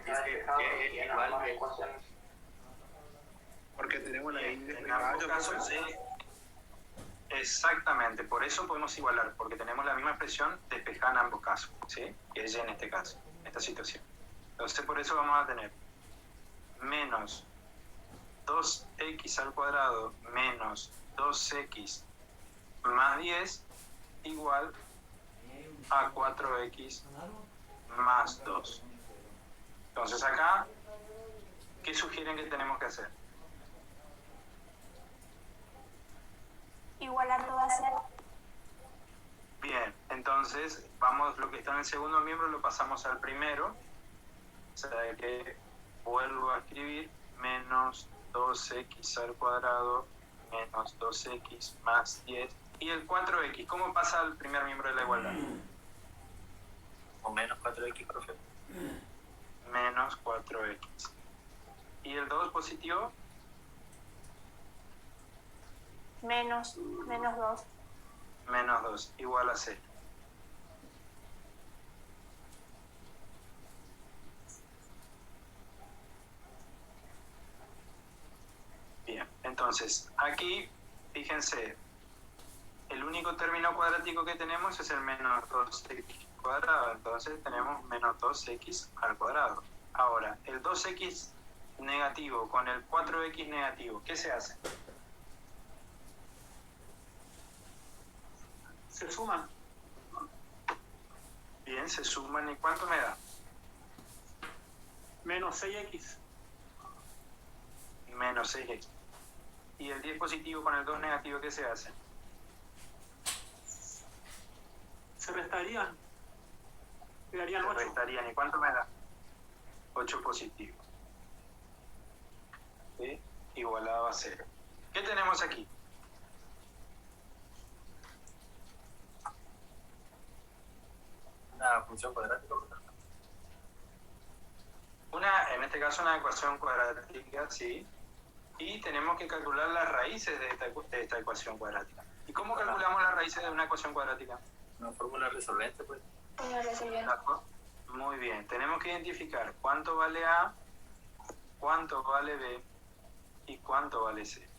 dice que es igual a ecuación. Porque tenemos la y en ambos casos sí. Exactamente, por eso podemos igualar, porque tenemos la misma expresión despejada en ambos casos, ¿sí? Que es y en este caso, en esta situación. Entonces por eso vamos a tener menos 2x al cuadrado menos 2x más 10 igual a 4x más 2. Entonces acá, ¿qué sugieren que tenemos que hacer? Igualar todo a 0. Bien, entonces vamos, lo que está en el segundo miembro lo pasamos al primero. O sea que vuelvo a escribir menos 2x al cuadrado menos 2x más 10. Y el 4x, ¿cómo pasa al primer miembro de la igualdad? O menos 4x, profe. Menos 4x. ¿Y el 2 positivo? Menos 2. Menos 2, igual a 0. Bien, entonces, aquí, fíjense, el único término cuadrático que tenemos es el menos 2x cuadrado, entonces tenemos menos 2x al cuadrado. Ahora, el 2x negativo con el 4x negativo, ¿qué se hace? Se suman. Bien, se suman. ¿Y cuánto me da? Menos 6x. Menos 6x. ¿Y el 10 positivo con el 2 negativo qué se hace? Se restarían. Quedarían Se 8. restarían. ¿Y cuánto me da? 8 positivo. ¿Sí? Igualado a 0. ¿Qué tenemos aquí? Una función cuadrática. En este caso una ecuación cuadrática, sí. Y tenemos que calcular las raíces de esta ecuación cuadrática. ¿Y cómo calculamos las raíces de una ecuación cuadrática? Una fórmula resolvente, pues. Muy bien. Tenemos que identificar cuánto vale A, cuánto vale B y cuánto vale C.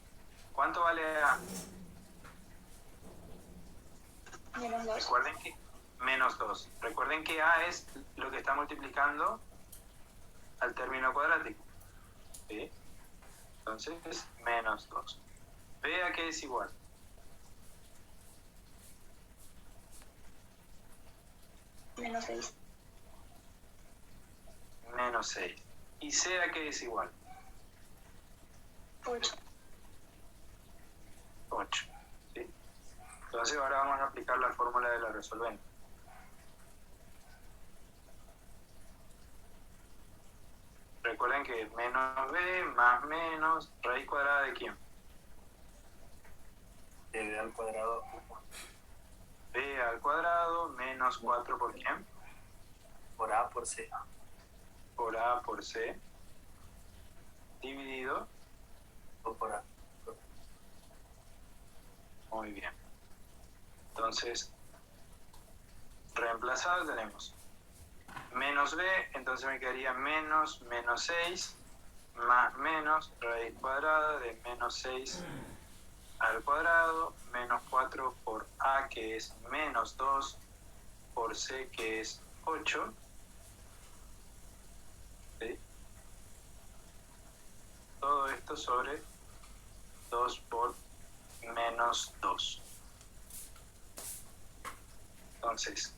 ¿Cuánto vale A? Menos 2. Recuerden que menos 2. Recuerden que A es lo que está multiplicando al término cuadrático. ¿Sí? Entonces, menos 2. B a qué es igual. Menos 6. Menos 6. ¿Y C a qué es igual? 8. 8. ¿Sí? Entonces ahora vamos a aplicar la fórmula de la resolvente. Recuerden que menos b más menos, raíz cuadrada de quién? De b al cuadrado. B al cuadrado menos 4 por quién? Por a por c. Por a por c. Dividido. O por a. Muy bien. Entonces, reemplazado tenemos menos b, entonces me quedaría menos 6 más menos raíz cuadrada de menos 6 al cuadrado menos 4 por a que es menos 2 por c que es 8. ¿Sí? Todo esto sobre 2 por menos 2. Entonces,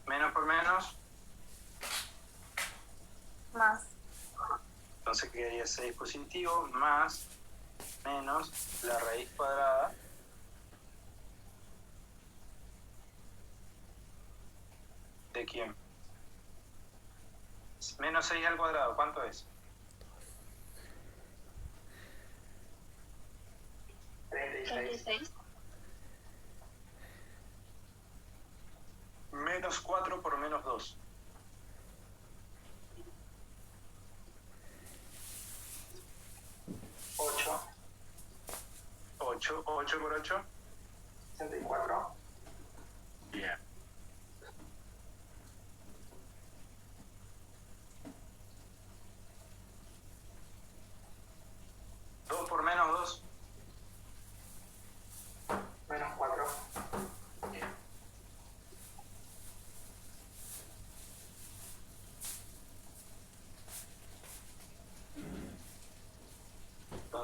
menos por menos, Más. entonces quedaría 6 positivo, más, menos, la raíz cuadrada ¿de quién? Menos 6 al cuadrado, ¿cuánto es? 36. Menos 4 por menos 2. 8 por 8. 64. Bien.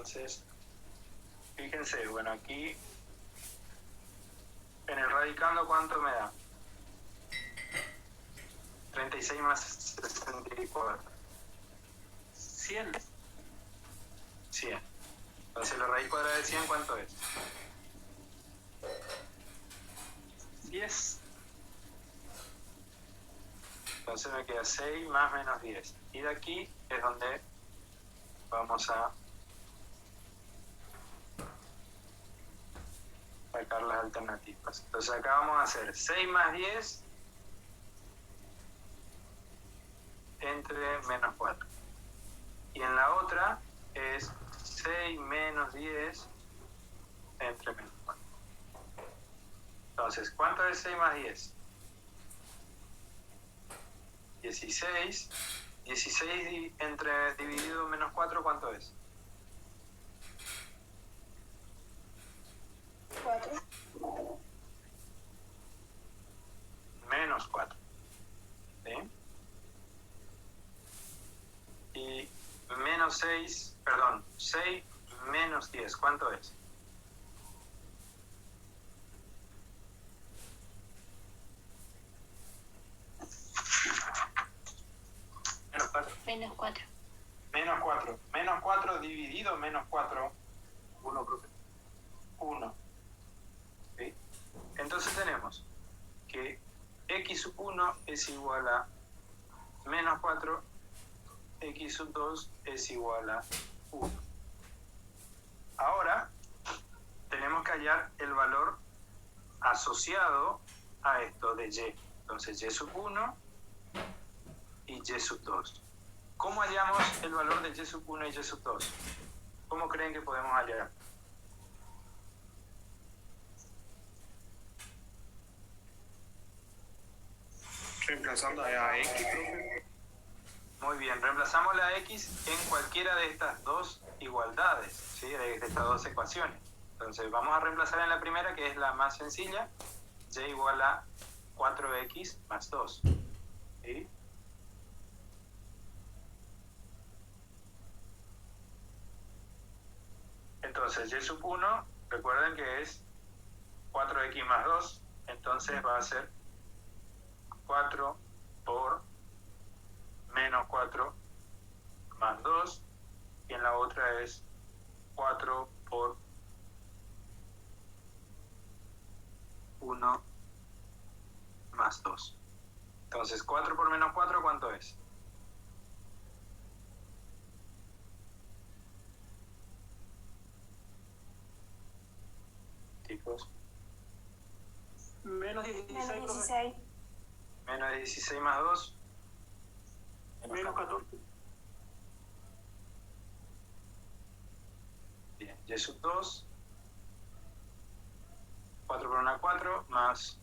Entonces, fíjense, bueno, aquí en el radicando, ¿cuánto me da? 36 más 64. 100. 100. Entonces la raíz cuadrada de 100, ¿cuánto es? 10. Entonces me queda 6 más menos 10. Y de aquí es donde vamos a sacar las alternativas. Entonces acá vamos a hacer 6 más 10 entre menos 4. Y en la otra es 6 menos 10 entre menos 4. Entonces, ¿cuánto es 6 más 10? 16. 16 entre dividido menos 4, ¿cuánto es? 4. Menos 4. ¿Sí? Y menos 6, perdón, 6 menos 10, ¿cuánto es? Menos 4. Menos 4. Menos 4. Menos 4 dividido menos 4. 1, profe. 1. ¿Sí? Entonces tenemos que x sub 1 es igual a menos 4, x sub 2 es igual a 1. Ahora tenemos que hallar el valor asociado a esto de y. Entonces y sub 1 y y sub 2. ¿Cómo hallamos el valor de y sub 1 y y sub 2? ¿Cómo creen que podemos hallar? Reemplazando a x, profe. Muy bien, reemplazamos la x en cualquiera de estas dos igualdades, ¿sí? De estas dos ecuaciones. Entonces vamos a reemplazar en la primera, que es la más sencilla, y igual a 4x más 2. ¿Sí? Entonces y sub 1, recuerden que es 4x más 2, entonces va a ser 4 por menos 4 más 2, y en la otra es 4 por 1 más 2. Entonces 4 por menos 4, ¿cuánto es? Chicos. Menos 16, Menos profe. 16. Menos 16 más 2. Menos 14. Bien, y sub 2. 4 por 1, 4, más...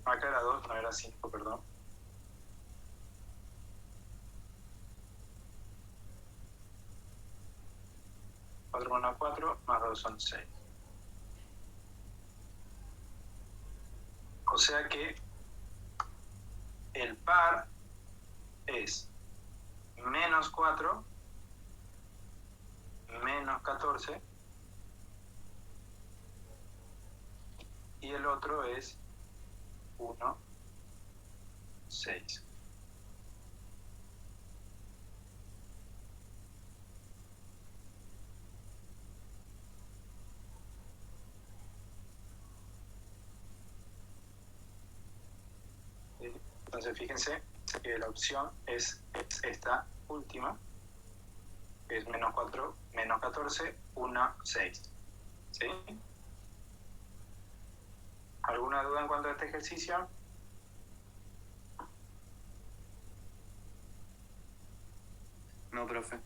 Acá era 2, no era 5, perdón. Por 1, 4, más 2 son 6. O sea que el par es menos 4, menos 14, y el otro es 1, 6. Entonces fíjense que la opción es esta última, que es menos 4, menos 14, 1, 6. ¿Sí? ¿Alguna duda en cuanto a este ejercicio? No, profe.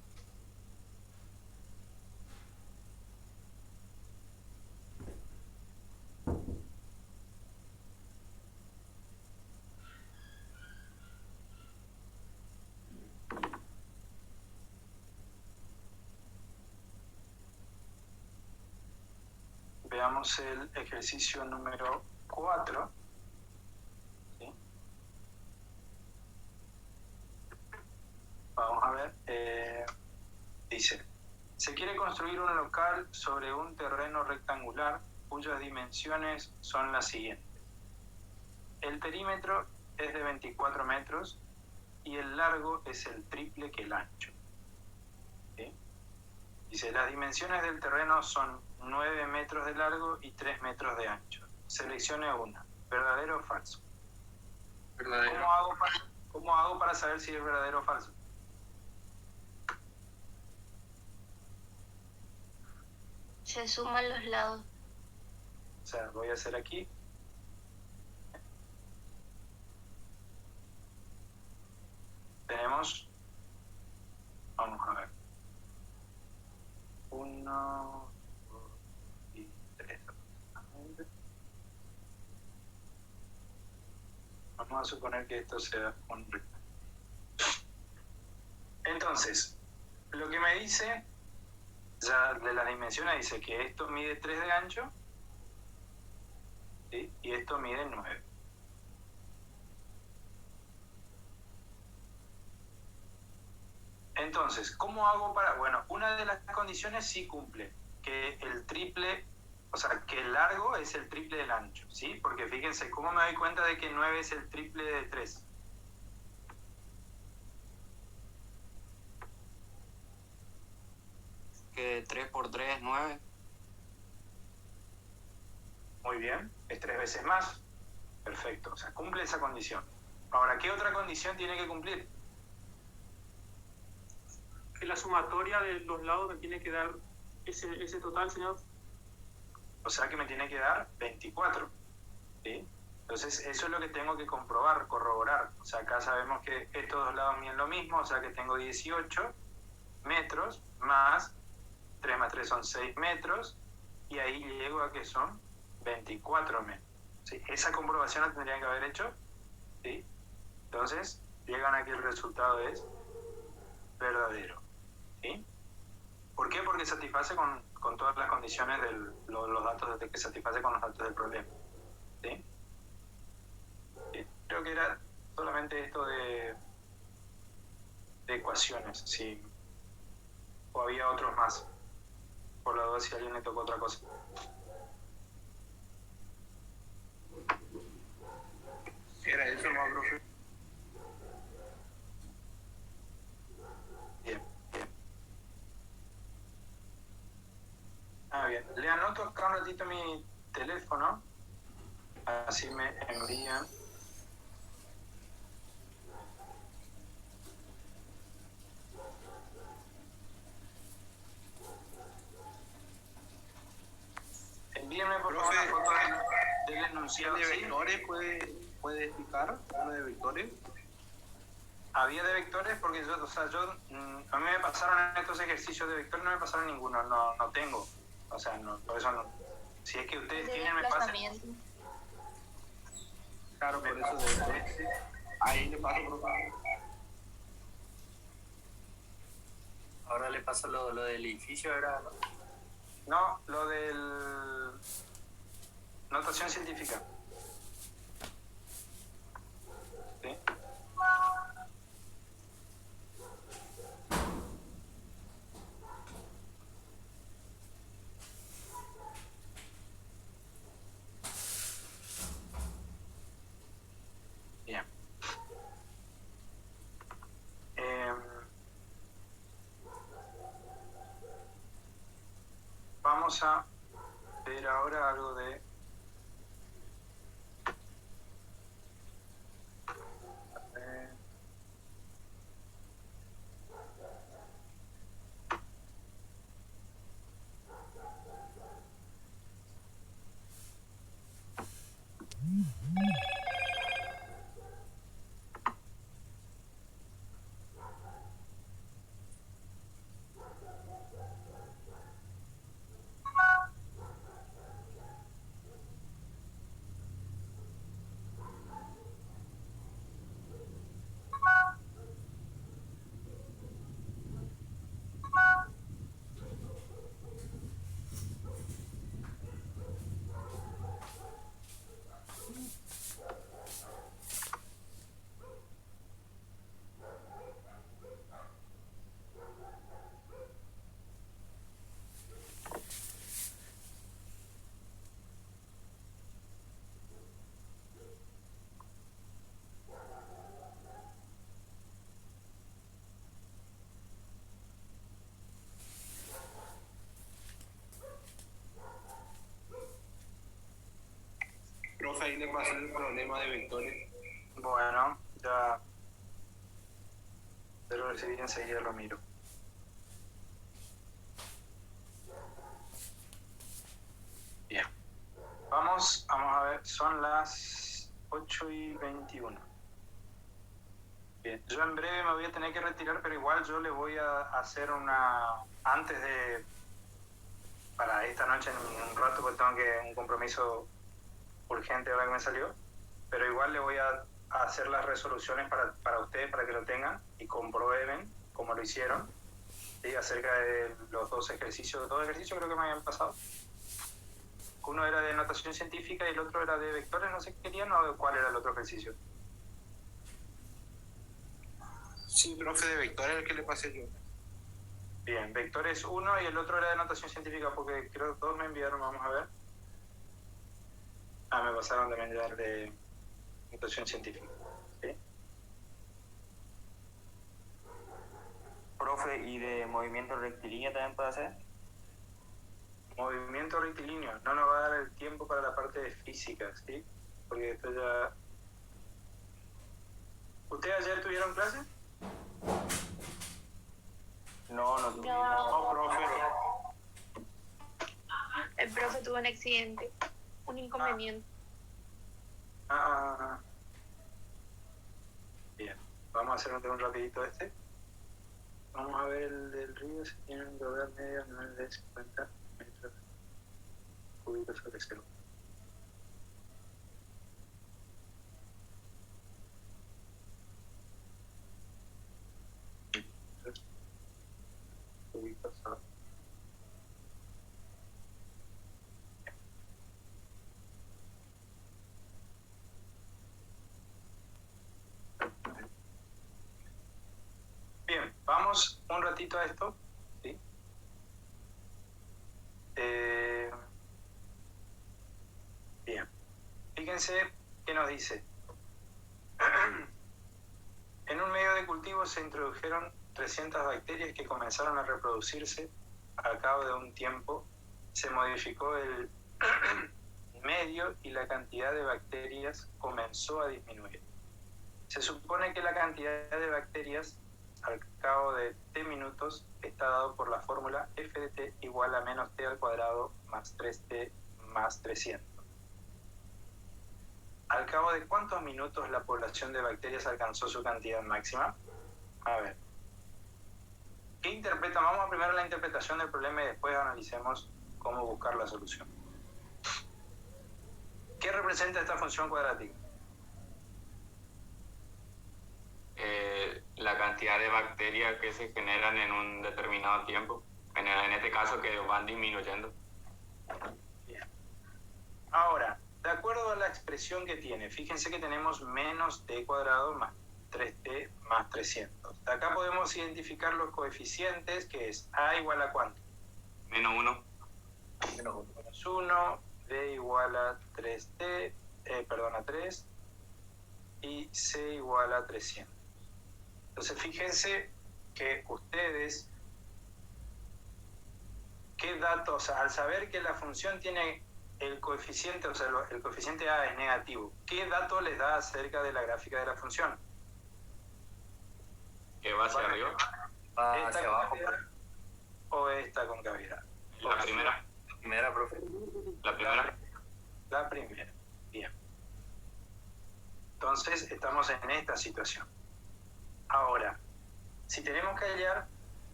Veamos el ejercicio número 4. ¿Sí? Vamos a ver. Dice, Se quiere construir un local sobre un terreno rectangular cuyas dimensiones son las siguientes. El perímetro es de 24 metros y el largo es el triple que el ancho. ¿Sí? Dice, las dimensiones del terreno son 9 metros de largo y 3 metros de ancho. Seleccione una, ¿verdadero o falso? Verdadero. ¿Cómo hago para saber si es verdadero o falso? Se suman los lados. O sea, voy a hacer aquí. Tenemos, vamos a ver, 1, 2 y 3 aproximadamente. Vamos a suponer que esto sea un rectángulo. Entonces, lo que me dice, ya de las dimensiones, dice que esto mide 3 de ancho, ¿sí? Y esto mide 9. Entonces, ¿cómo hago para...? Bueno, una de las condiciones sí cumple, que el triple, o sea, que el largo es el triple del ancho, ¿sí? Porque fíjense, ¿cómo me doy cuenta de que 9 es el triple de 3? Que 3 por 3 es 9. Muy bien, es 3 veces más. Perfecto, o sea, cumple esa condición. Ahora, ¿qué otra condición tiene que cumplir? Que la sumatoria de los lados me tiene que dar ese total, señor. O sea que me tiene que dar 24, ¿sí? Entonces, eso es lo que tengo que comprobar, corroborar. O sea, acá sabemos que estos dos lados miden lo mismo, o sea que tengo 18 metros más 3 más 3 son 6 metros, y ahí llego a que son 24 metros. ¿Sí? Esa comprobación la tendrían que haber hecho, ¿sí? Entonces, llegan a que el resultado es verdadero, ¿sí? ¿Por qué? Porque satisface con todas las condiciones de los datos, que satisface con los datos del problema, ¿sí? ¿Sí? Creo que era solamente esto de ecuaciones, ¿sí? O había otros más. Por la duda, si a alguien le tocó otra cosa. Era eso, ¿no, profe? Bien, bien. Bien. Le anoto acá un ratito mi teléfono. Así me envían. Envíenme por favor una foto del enunciado. ¿De ¿Sí? vectores puede explicar? ¿Uno de vectores? Había de vectores porque yo, o sea, a mí me pasaron estos ejercicios de vectores, no me pasaron ninguno, no tengo. O sea, no, por eso no. Si es que ustedes De tienen, me pasan. desplazamiento. Claro, por eso de ahí le paso por favor. Ahora le paso lo del edificio, ¿verdad? No, lo del notación científica. ¿Sí? Bien. Vamos a ver ahora algo de... le pasó el problema de vectores. Bueno, ya. Pero si enseguida lo miro. Bien. Vamos a ver, son las 8:21. Bien, yo en breve me voy a tener que retirar, pero igual yo le voy a hacer antes de, para esta noche en un rato, porque tengo un compromiso urgente ahora que me salió, pero igual le voy a hacer las resoluciones para ustedes, para que lo tengan y comprueben cómo lo hicieron, ¿sí? Acerca de los dos ejercicios creo que me habían pasado. Uno era de notación científica y el otro era de vectores, no sé qué querían, o cuál era el otro ejercicio. Sí, profe, de vectores el que le pasé yo. Bien, vectores 1 y el otro era de notación científica, porque creo que todos me enviaron, vamos a ver. Me pasaron también ya de notación científica. ¿Sí? Profe, ¿y de movimiento rectilíneo también puede hacer? Movimiento rectilíneo, no nos va a dar el tiempo para la parte de física, ¿sí? Porque esto ya... ¿Ustedes ayer tuvieron clase? No tuvimos. No, profe. El profe tuvo un accidente, un inconveniente. Bien, vamos a hacer un rapidito este. Vamos a ver el del río, si tiene un gravedad media anual de 50 metros cúbicos sobre cero. Cúbicos sobre. Bien, vamos un ratito a esto, ¿sí? Bien, fíjense qué nos dice. En un medio de cultivo se introdujeron 300 bacterias que comenzaron a reproducirse. Al cabo de un tiempo se modificó el medio y la cantidad de bacterias comenzó a disminuir. Se supone que la cantidad de bacterias al cabo de t minutos está dado por la fórmula f de t igual a menos t al cuadrado más 3t más 300. ¿Al cabo de cuántos minutos la población de bacterias alcanzó su cantidad máxima? A ver. ¿Qué interpreta? Vamos a primero la interpretación del problema y después analicemos cómo buscar la solución. ¿Qué representa esta función cuadrática? La cantidad de bacterias que se generan en un determinado tiempo. En este caso que van disminuyendo. Bien. Ahora, de acuerdo a la expresión que tiene, fíjense que tenemos menos t cuadrado más 3t más 300. Acá podemos identificar los coeficientes, que es a igual a ¿cuánto? Menos 1. Menos 1, d igual a 3t, a 3, y c igual a 300. Entonces fíjense que ustedes, ¿qué datos? Al saber que la función tiene el coeficiente, o sea, el coeficiente a es negativo, ¿qué dato les da acerca de la gráfica de la función? ¿Que va hacia arriba? Va hacia abajo. ¿O esta concavidad? La primera. Primera, profe. La primera. La primera. Bien. Entonces estamos en esta situación. Ahora, si tenemos que hallar,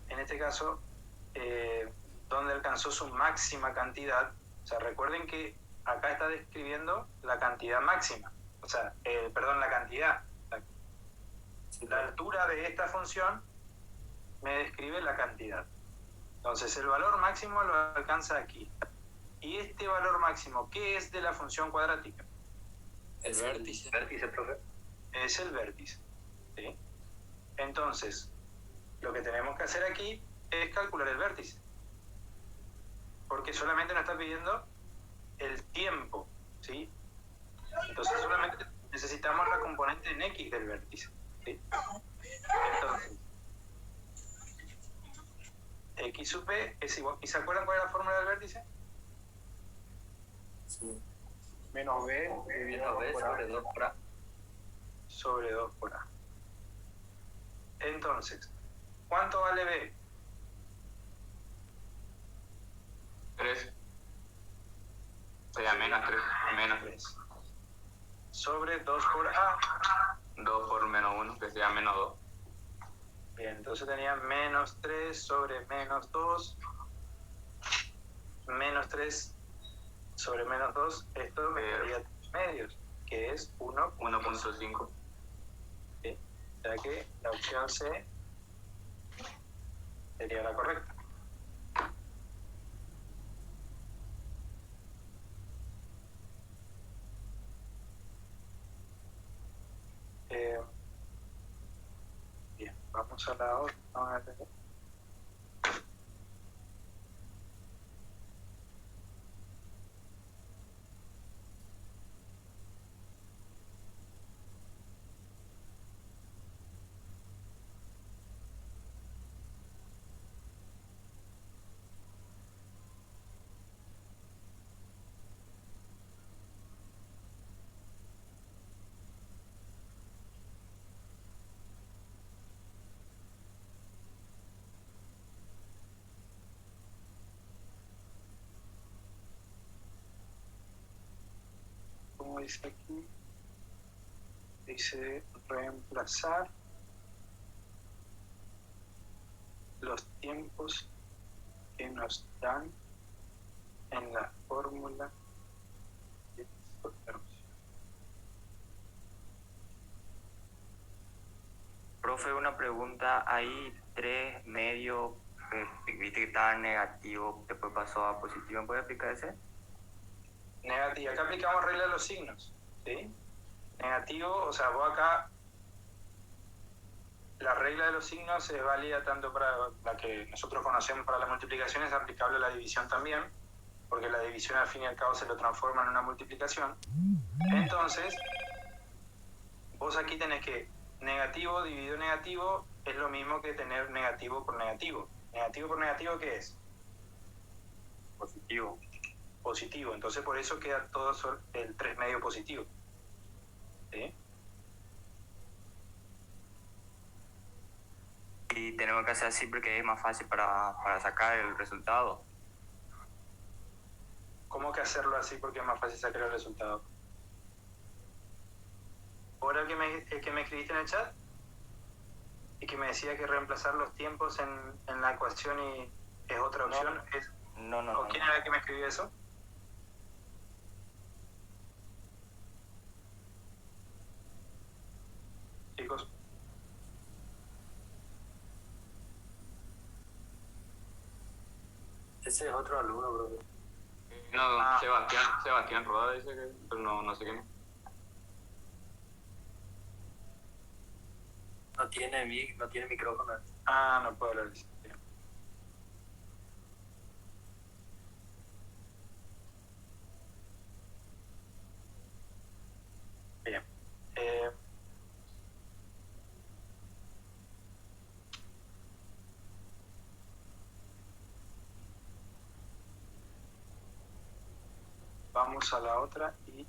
en este caso, dónde alcanzó su máxima cantidad, o sea, recuerden que acá está describiendo la cantidad máxima, o sea, la cantidad. La altura de esta función me describe la cantidad. Entonces, el valor máximo lo alcanza aquí. ¿Y este valor máximo qué es de la función cuadrática? El vértice. Vértice, profe. Es el vértice, ¿sí? Entonces, lo que tenemos que hacer aquí es calcular el vértice. Porque solamente nos está pidiendo el tiempo, ¿sí? Entonces, solamente necesitamos la componente en X del vértice, ¿sí? Entonces, X sub P es igual. ¿Y se acuerdan cuál es la fórmula del vértice? Sí. menos B Menos B sobre 2 por A. sobre 2 por A. Entonces, ¿cuánto vale B? 3. Sería menos 3. Menos 3. Sobre 2 por A. 2 por menos 1, que sería menos 2. Bien, entonces tenía menos 3 sobre menos 2. Menos 3 sobre menos 2. Esto me daría 3 medios, que es 1.5. ¿Sí? O sea que la opción C sería la correcta. Bien, vamos a la otra. Como dice aquí, dice reemplazar los tiempos que nos dan en la fórmula de isothermia. Profe, una pregunta, hay 3 medios, viste que estaba negativo, después pasó a positivo, ¿me puede explicar ese? Negativo, acá aplicamos regla de los signos, ¿sí? Negativo, o sea, vos acá, la regla de los signos es válida tanto para la que nosotros conocemos para la multiplicación, es aplicable a la división también, porque la división al fin y al cabo se lo transforma en una multiplicación. Entonces, vos aquí tenés que negativo dividido negativo es lo mismo que tener negativo por negativo. ¿Negativo por negativo qué es? Positivo. Positivo, entonces por eso queda todo el 3 medio positivo. ¿Sí? Y tenemos que hacer así porque es más fácil para sacar el resultado. ¿Cómo que hacerlo así porque es más fácil sacar el resultado? ¿Ahora el que me escribiste en el chat? Y que me decía que reemplazar los tiempos en la ecuación y es otra opción. No. ¿O quién era el que me escribió eso? Chicos. Ese es otro alumno, bro. No, Sebastián Roda dice que, pero no sé quién es. No tiene micrófono. Ah, no puedo hablar de eso. Bien. Vamos a la otra y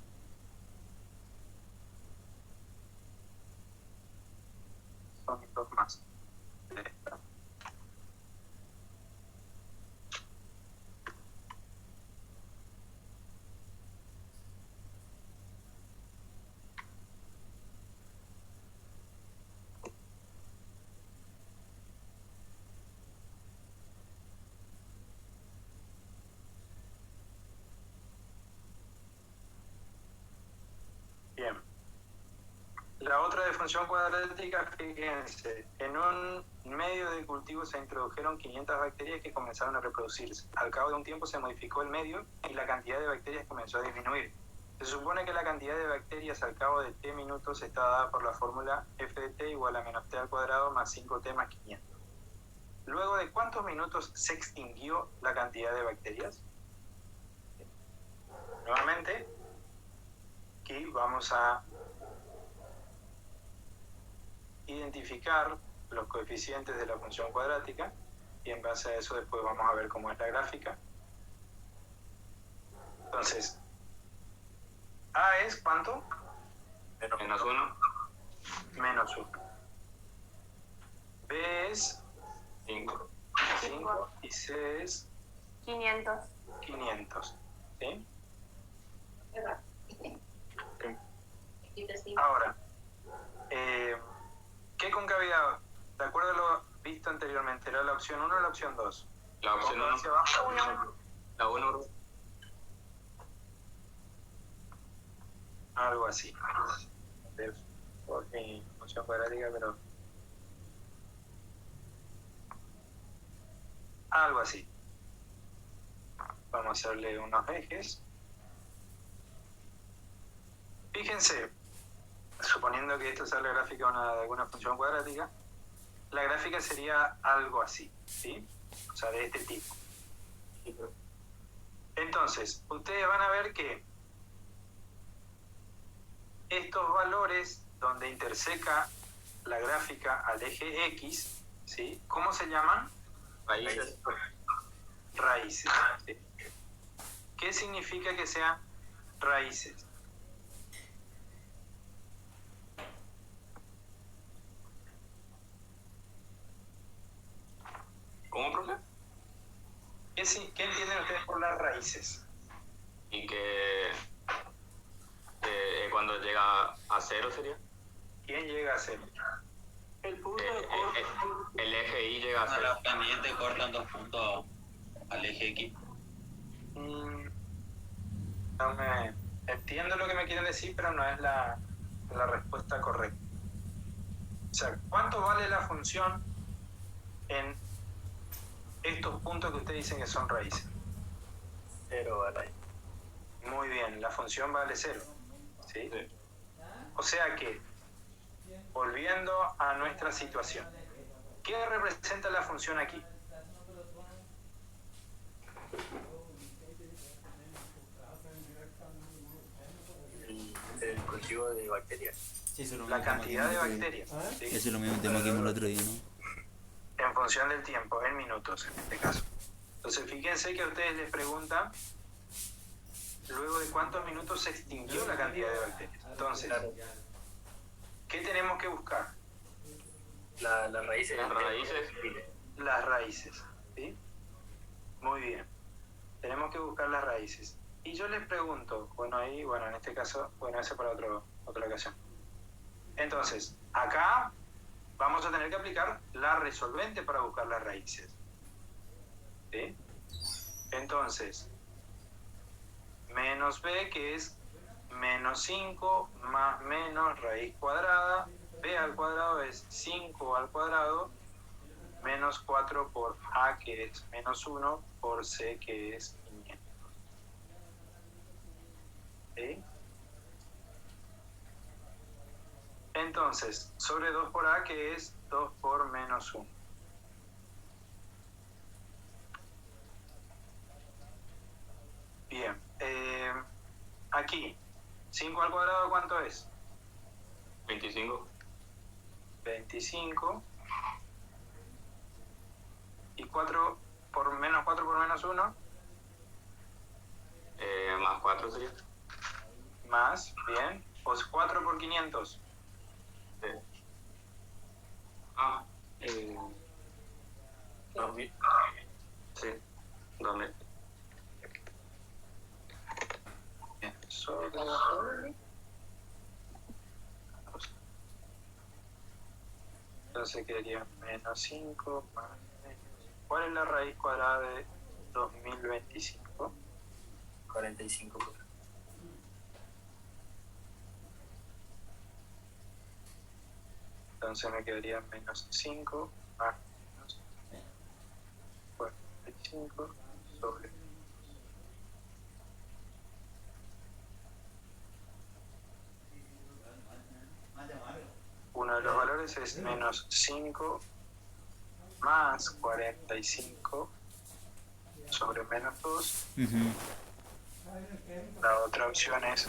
son 2 más. Bien. La otra de función cuadrática, fíjense, en un medio de cultivo se introdujeron 500 bacterias que comenzaron a reproducirse. Al cabo de un tiempo se modificó el medio y la cantidad de bacterias comenzó a disminuir. Se supone que la cantidad de bacterias al cabo de t minutos está dada por la fórmula f de t igual a menos t al cuadrado más 5t más 500. Luego de cuántos minutos se extinguió la cantidad de bacterias. Nuevamente, aquí vamos a identificar los coeficientes de la función cuadrática y en base a eso después vamos a ver cómo es la gráfica. Entonces, A es ¿cuánto? Menos 1. Menos 1. B es 5. 5 y C es 500. 500. ¿Sí? Ahora, ¿qué concavidad? De acuerdo a lo visto anteriormente, ¿era la opción 1 o la opción 2? La opción 1. Hacia abajo. La 1. Algo así. Por mi función cuadrática, pero... algo así. Vamos a hacerle unos ejes. Fíjense, suponiendo que esto sea la gráfica de alguna función cuadrática, la gráfica sería algo así, ¿sí? O sea, de este tipo. Entonces, ustedes van a ver que estos valores donde interseca la gráfica al eje X, ¿sí? ¿Cómo se llaman? Raíces. Raíces. ¿Sí? ¿Qué significa que sean raíces? ¿Cómo, profe? ¿Qué entienden ustedes por las raíces? Y que cuando llega a 0 sería. ¿Quién llega a 0? El punto de corte. El eje Y llega a 0. La pendiente cortan 2 puntos al eje X. No me entiendo lo que me quieren decir, pero no es la respuesta correcta. O sea, ¿cuánto vale la función en estos puntos que ustedes dicen que son raíces? 0 vale. Muy bien, la función vale 0. ¿Sí? O sea que, volviendo a nuestra situación, ¿qué representa la función aquí? El cultivo de bacterias. Sí, eso es lo La mismo cantidad de tema que bacterias. ¿Sí? Eso es lo mismo tema que vimos el otro día, ¿no? En función del tiempo, en minutos en este caso. Entonces fíjense que a ustedes les preguntan luego de cuántos minutos se extinguió la cantidad de bacterias. Entonces, ¿qué tenemos que buscar? Las raíces. Las raíces. Las raíces. ¿Sí? Muy bien. Tenemos que buscar las raíces. Y yo les pregunto, en este caso, eso para otra ocasión. Entonces, acá vamos a tener que aplicar la resolvente para buscar las raíces. ¿Sí? Entonces, menos b, que es menos 5 más menos raíz cuadrada, b al cuadrado es 5 al cuadrado, menos 4 por a, que es menos 1, por c, que es 500. ¿Sí? Entonces, sobre 2 por a, que es 2 por menos 1. Bien, aquí, 5 al cuadrado, ¿cuánto es? 25. 25. ¿Y 4 por menos 1? Más 4 sería. Más, bien. Pues 4 por 500. Ah, 2000. sí, 2000. Bien, sobre... Entonces quedaría menos 5 más menos. ¿Cuál es la raíz cuadrada de 2025? 45. Entonces me quedaría menos 5 más menos 45 sobre. Uno de los valores es menos 5 más 45 sobre menos 2. La otra opción es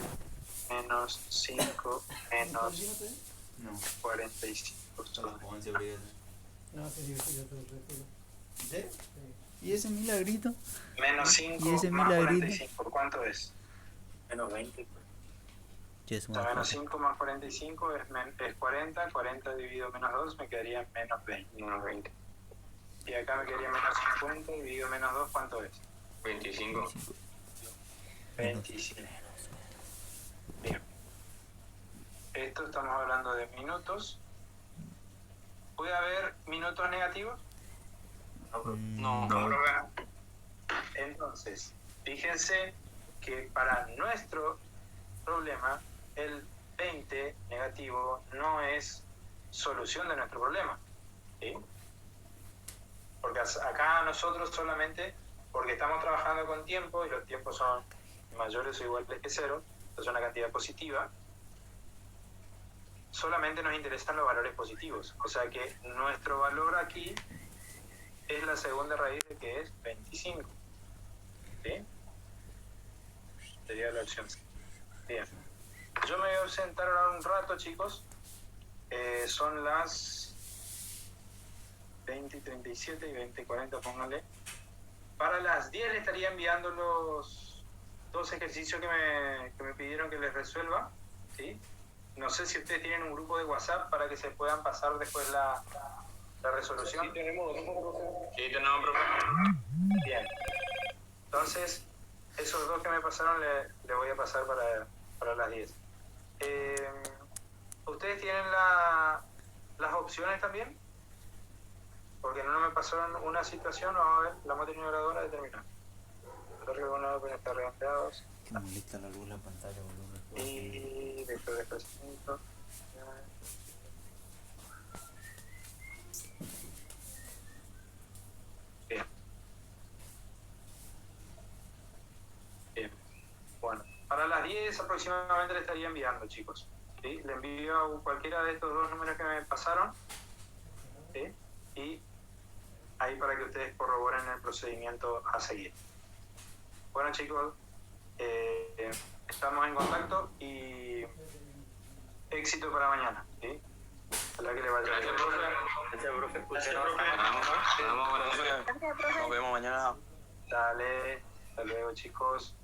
menos 5 menos 45 sobre. ¿Y ese milagrito? Menos 5 ¿Y ese más milagrito? 45, ¿por cuánto es? Menos 20. Yes, O sea, menos 5 más 45 es 40. 40 dividido menos 2 me quedaría menos 20. Menos 20. Y acá me quedaría menos 50 dividido menos 2, ¿cuánto es? 25. 25. Bien. Esto estamos hablando de minutos. ¿Puede haber minutos negativos? No. Entonces, fíjense que para nuestro problema, el 20 negativo no es solución de nuestro problema. ¿Sí? Porque acá nosotros solamente, porque estamos trabajando con tiempo y los tiempos son mayores o iguales que 0, es una cantidad positiva, solamente nos interesan los valores positivos. O sea que nuestro valor aquí es la segunda raíz de que es 25. ¿Sí? Sería la opción C. Bien. Yo me voy a ausentar ahora un rato, chicos. Son las 20:37 y 20:40, pónganle. Para las 10 le estaría enviando los 2 ejercicios que me pidieron que les resuelva. ¿Sí? No sé si ustedes tienen un grupo de WhatsApp para que se puedan pasar después la resolución. Sí, tenemos, profe. Bien. Entonces, esos 2 que me pasaron le voy a pasar para las 10. ¿Ustedes tienen las opciones también? Porque no me pasaron una situación. Vamos a ver, la materia integradora determinada. Los redondados pueden estar redondeados. Que molesta la luz la pantalla, boludo. Y vector de desplazamiento. Bien. Bien. Bueno, para las 10 aproximadamente le estaría enviando, chicos. ¿Sí? Le envío a cualquiera de estos 2 números que me pasaron. ¿Sí? Y ahí para que ustedes corroboren el procedimiento a seguir. Bueno, chicos, estamos en contacto y éxito para mañana. ¿Sí? Ojalá que le vaya bien. Gracias, profe. Nos vemos mañana. Dale, hasta luego, chicos.